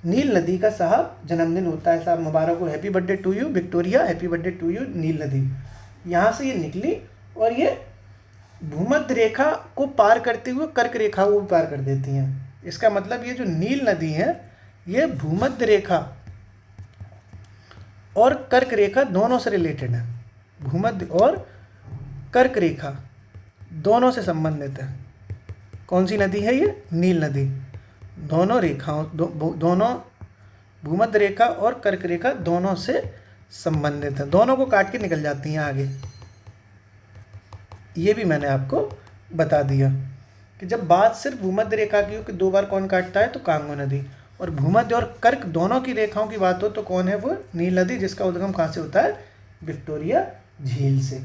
नील नदी का साहब जन्मदिन होता है। साहब मुबारक हो, happy birthday to you Victoria, happy birthday to you Nile नदी। यहाँ से ये निकली और ये भूमध्य रेखा को पार करते हुए कर्क रेखा को भी पार कर देती हैं। इसका मतलब ये जो नील नदी है ये भूमध्य रेखा और कर्क रेखा दोनों से रिलेटेड है। भूमध्य और कर्क रेखा दोनों से संबंधित है। कौन सी नदी है ये, नील नदी। दोनों रेखाओं दोनों भूमध्य रेखा और कर्क रेखा दोनों से संबंधित है, दोनों को काट के निकल जाती हैं आगे। ये भी मैंने आपको बता दिया कि जब बात सिर्फ भूमध्य रेखा की हो कि दो बार कौन काटता है, तो कांगो नदी। और भूमध्य और कर्क दोनों की रेखाओं की बात हो तो कौन है, वो नील नदी, जिसका उद्गम कहाँ से होता है, विक्टोरिया झील से।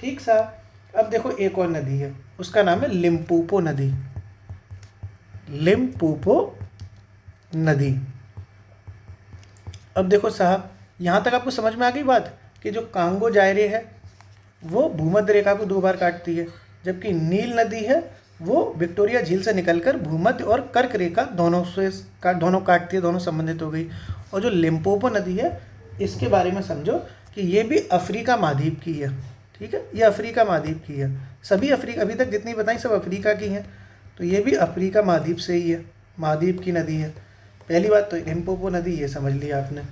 ठीक साहब, अब देखो एक और नदी है, उसका नाम है लिम्पोपो नदी। लिम्पोपो नदी। अब देखो साहब, यहाँ तक आपको समझ में आ गई बात कि जो कांगो जायरे है वो भूमध्य रेखा को दो बार काटती है, जबकि नील नदी है वो विक्टोरिया झील से निकलकर भूमध्य और कर्क रेखा दोनों काटती है, दोनों संबंधित हो गई। और जो लिम्पोपो नदी है इसके बारे में समझो कि ये भी अफ्रीका महाद्वीप की है। ठीक है, ये अफ्रीका महाद्वीप की है। सभी अफ्रीका, अभी तक जितनी बताई सब अफ्रीका की हैं, तो ये भी अफ्रीका महाद्वीप से ही है, महाद्वीप की नदी है। पहली बात तो लिम्पोपो नदी ये समझ लिया आपने।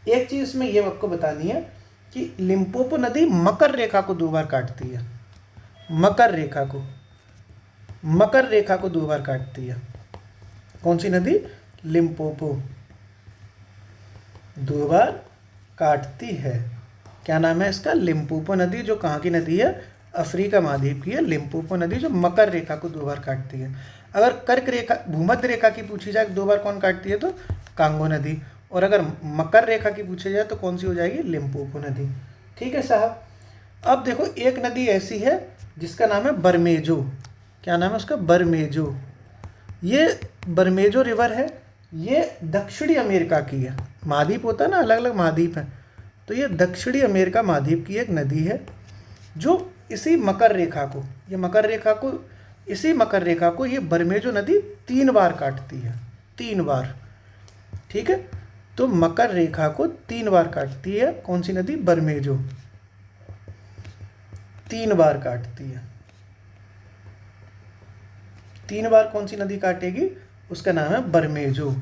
एक चीज़ इसमें ये आपको बतानी है कि लिम्पोपो नदी मकर रेखा को दो बार काटती है। मकर रेखा को दो बार काटती है। कौन सी नदी, लिम्पोपो दो बार काटती है। क्या नाम है इसका, लिम्पोपो नदी, जो कहाँ की नदी है, अफ्रीका महाद्वीप की है। लिम्पोपो नदी जो मकर रेखा को दो बार काटती है। अगर कर्क रेखा, भूमध्य रेखा की पूछी जाए दो बार कौन काटती है, तो कांगो नदी। और अगर मकर रेखा की पूछी जाए तो कौन सी हो जाएगी, लिम्पोपो नदी। ठीक है साहब, अब देखो एक नदी ऐसी है जिसका नाम है बरमेजो। क्या नाम है उसका, बरमेजो। ये बरमेजो रिवर है, ये दक्षिणी अमेरिका की है। महाद्वीप होता है ना, अलग अलग महाद्वीप हैं, तो ये दक्षिणी अमेरिका महाद्वीप की एक नदी है जो इसी मकर रेखा को ये बरमेजो नदी 3 बार काटती है, 3 बार। ठीक है, तो मकर रेखा को 3 बार काटती है कौन सी नदी, बरमेजो, 3 बार काटती है। 3 बार कौन सी नदी काटेगी, उसका नाम है बरमेजो।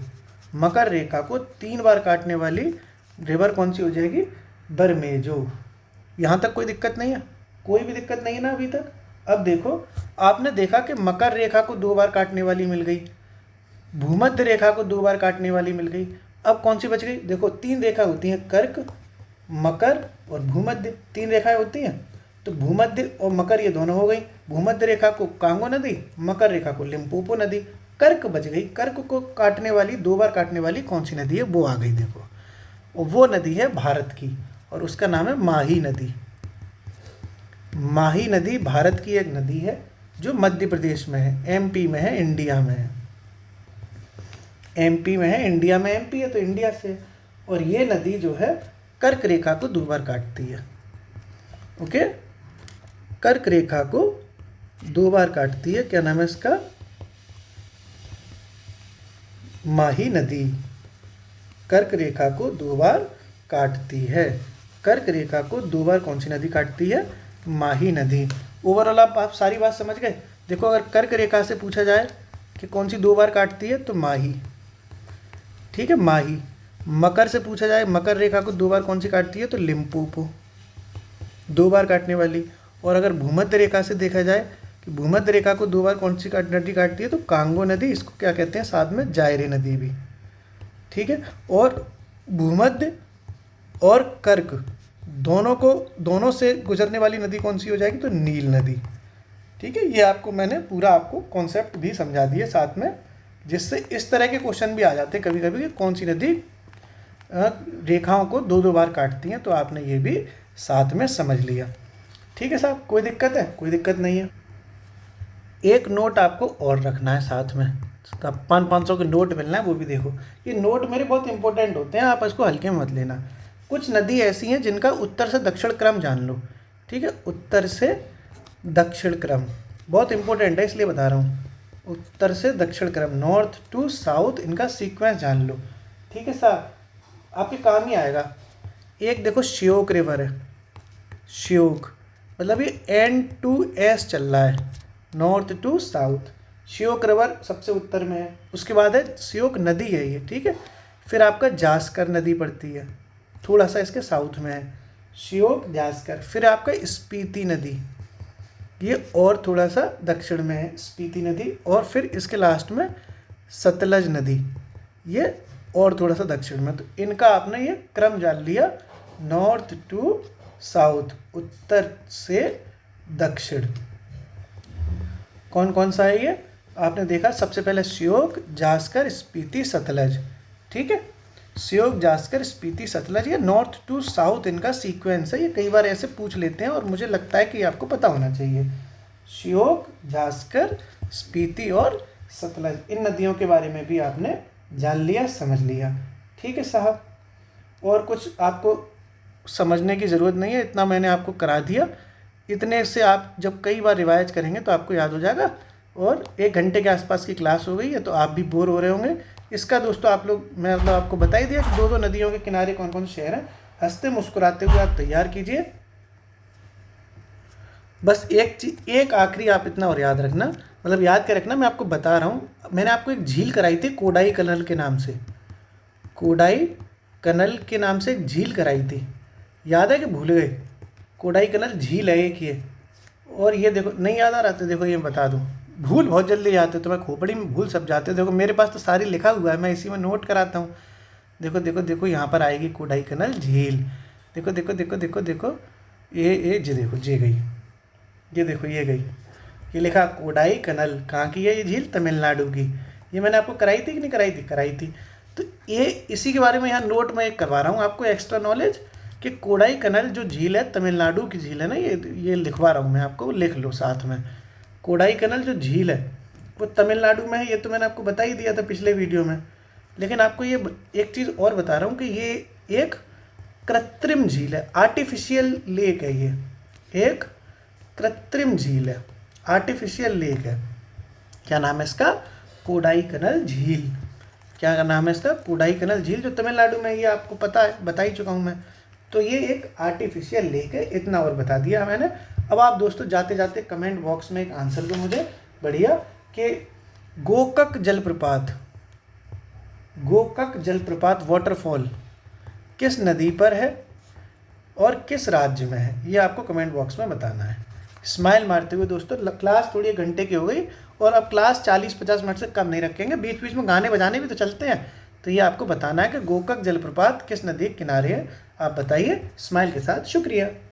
मकर रेखा को 3 बार काटने वाली रिवर कौन सी हो जाएगी, बरमेजो। यहाँ तक कोई दिक्कत नहीं है, कोई भी दिक्कत नहीं है ना अभी तक। अब देखो, आपने देखा कि मकर रेखा को 2 बार काटने वाली मिल गई, भूमध्य रेखा को 2 बार काटने वाली मिल गई। अब कौन सी बच गई, देखो 3 रेखा होती हैं, कर्क, मकर और भूमध्य, 3 रेखाएं होती हैं। तो भूमध्य और मकर ये दोनों हो गई। भूमध्य रेखा को कांगो नदी, मकर रेखा को लिम्पोपो नदी। कर्क बच गई, कर्क को काटने वाली 2 बार काटने वाली कौन सी नदी है, वो आ गई देखो, और वो नदी है भारत की, और उसका नाम है माही नदी। माही नदी भारत की एक नदी है जो मध्य प्रदेश में है, एमपी में है, इंडिया में है। एमपी में है, इंडिया में, एमपी है तो इंडिया से। और ये नदी जो है कर्क रेखा को 2 बार काटती है। ओके, कर्क रेखा को 2 बार काटती है। क्या नाम है इसका, माही नदी। कर्क रेखा को 2 बार काटती है। कर्क रेखा को 2 बार कौन सी नदी काटती है, माही नदी। ओवरऑल आप सारी बात समझ गए। देखो, अगर कर्क रेखा से पूछा जाए कि कौन सी 2 बार काटती है, तो माही। ठीक है, माही। मकर से पूछा जाए मकर रेखा को 2 बार कौन सी काटती है, तो लिम्पोपो, 2 बार काटने वाली। और अगर भूमध्य रेखा से देखा जाए कि भूमध्य रेखा को 2 बार कौन सी नदी काटती है, तो कांगो नदी, इसको क्या कहते हैं साथ में, जायरे नदी भी। ठीक है, और भूमध्य और कर्क दोनों से गुजरने वाली नदी कौन सी हो जाएगी, तो नील नदी। ठीक है, ये आपको मैंने पूरा आपको कॉन्सेप्ट भी समझा दिया साथ में, जिससे इस तरह के क्वेश्चन भी आ जाते हैं कभी कभी कि कौन सी नदी रेखाओं को 2 बार काटती हैं, तो आपने ये भी साथ में समझ लिया। ठीक है साहब, कोई दिक्कत है? कोई दिक्कत नहीं है। एक नोट आपको और रखना है साथ में, 500 के नोट मिलना है, वो भी देखो। ये नोट मेरे बहुत इंपॉर्टेंट होते हैं, आप इसको हल्के में मत लेना। कुछ नदी ऐसी हैं जिनका उत्तर से दक्षिण क्रम जान लो। ठीक है, उत्तर से दक्षिण क्रम बहुत इंपॉर्टेंट है, इसलिए बता रहा हूँ। उत्तर से दक्षिण क्रम, नॉर्थ टू साउथ, इनका सीक्वेंस जान लो। ठीक है साहब, आपके काम ही आएगा। एक देखो श्योक रिवर है, श्योक मतलब ये एन टू एस चल रहा है, north to south. Shyok river सबसे उत्तर में है, उसके बाद है श्योक नदी है ये। ठीक है, फिर आपका जास्कर नदी पड़ती है, थोड़ा सा इसके साउथ में है, श्योक जास्कर। फिर आपका स्पीति नदी, ये और थोड़ा सा दक्षिण में है, स्पीति नदी। और फिर इसके लास्ट में सतलज नदी, ये और थोड़ा सा दक्षिण में। तो इनका आपने ये क्रम जान लिया, नॉर्थ टू साउथ, उत्तर से दक्षिण। कौन कौन सा है ये आपने देखा, सबसे पहले श्योक, जास्कर, स्पीति, सतलज। ठीक है, श्योक, जास्कर, स्पीति, सतलज, ये नॉर्थ टू साउथ इनका सीक्वेंस है। ये कई बार ऐसे पूछ लेते हैं और मुझे लगता है कि आपको पता होना चाहिए। श्योक, जास्कर, स्पीति और सतलज, इन नदियों के बारे में भी आपने जान लिया, समझ लिया। ठीक है साहब, और कुछ आपको समझने की ज़रूरत नहीं है, इतना मैंने आपको करा दिया। इतने से आप जब कई बार रिवाइज करेंगे तो आपको याद हो जाएगा। और 1 घंटे के आसपास की क्लास हो गई है, तो आप भी बोर हो रहे होंगे। इसका दोस्तों आप लोग, मैं मतलब आपको बता ही दिया कि 2 नदियों के किनारे कौन कौन से शहर हैं। हंसते मुस्कुराते हुए आप तैयार कीजिए। बस एक चीज, एक आखिरी आप इतना और याद रखना, मतलब याद के रखना, मैं आपको बता रहा हूँ। मैंने आपको एक झील कराई थी कोडाई कनल के नाम से, कोडाई कनल के नाम से एक झील कराई थी, याद है कि भूल गए? कोडाई कनल झील है एक ये। और ये देखो, नहीं याद आ रहा तो देखो ये बता दूँ, भूल बहुत जल्दी जाते हो, तो मैं खोपड़ी में भूल सब जाते हो। देखो मेरे पास तो सारी लिखा हुआ है, मैं इसी में नोट कराता हूँ। देखो देखो देखो, यहाँ पर आएगी कोडाई कनल झील। देखो देखो देखो देखो देखो, ये जी देखो, जी गई, ये देखो ये गई, ये लिखा कोडाई कनल। कहाँ की है ये झील? तमिलनाडु की। ये मैंने आपको कराई थी कि नहीं कराई थी? कराई थी। तो ये इसी के बारे में यहाँ नोट में एक करवा रहा हूँ आपको, एक्स्ट्रा नॉलेज, कि कोडाई कनल जो झील है तमिलनाडु की झील है ना, ये लिखवा रहा हूँ मैं आपको, लिख लो साथ में। कोडाई कनल जो झील है वो तमिलनाडु में है, ये तो मैंने आपको बता ही दिया था पिछले वीडियो में। लेकिन आपको ये एक चीज़ और बता रहा हूँ कि ये एक कृत्रिम झील है, आर्टिफिशियल लेक है। ये एक कृत्रिम झील है, आर्टिफिशियल लेक है। क्या नाम है इसका? कोडाई कनल झील। क्या नाम है इसका? कोडाई कनल झील, जो तमिलनाडु में, ये आपको पता है, बता ही चुका हूँ मैं। तो ये एक आर्टिफिशियल लेक है, इतना और बता दिया मैंने। अब आप दोस्तों जाते जाते कमेंट बॉक्स में एक आंसर दो मुझे बढ़िया, कि गोकक जलप्रपात, गोकक जलप्रपात वाटरफॉल किस नदी पर है और किस राज्य में है, ये आपको कमेंट बॉक्स में बताना है। स्माइल मारते हुए दोस्तों। क्लास थोड़ी 1 घंटे की हो गई, और अब क्लास 40-50 मिनट से कम नहीं रखेंगे, बीच बीच में गाने बजाने भी तो चलते हैं। तो ये आपको बताना है कि गोकक जलप्रपात किस नदी के किनारे है, आप बताइए स्माइल के साथ। शुक्रिया।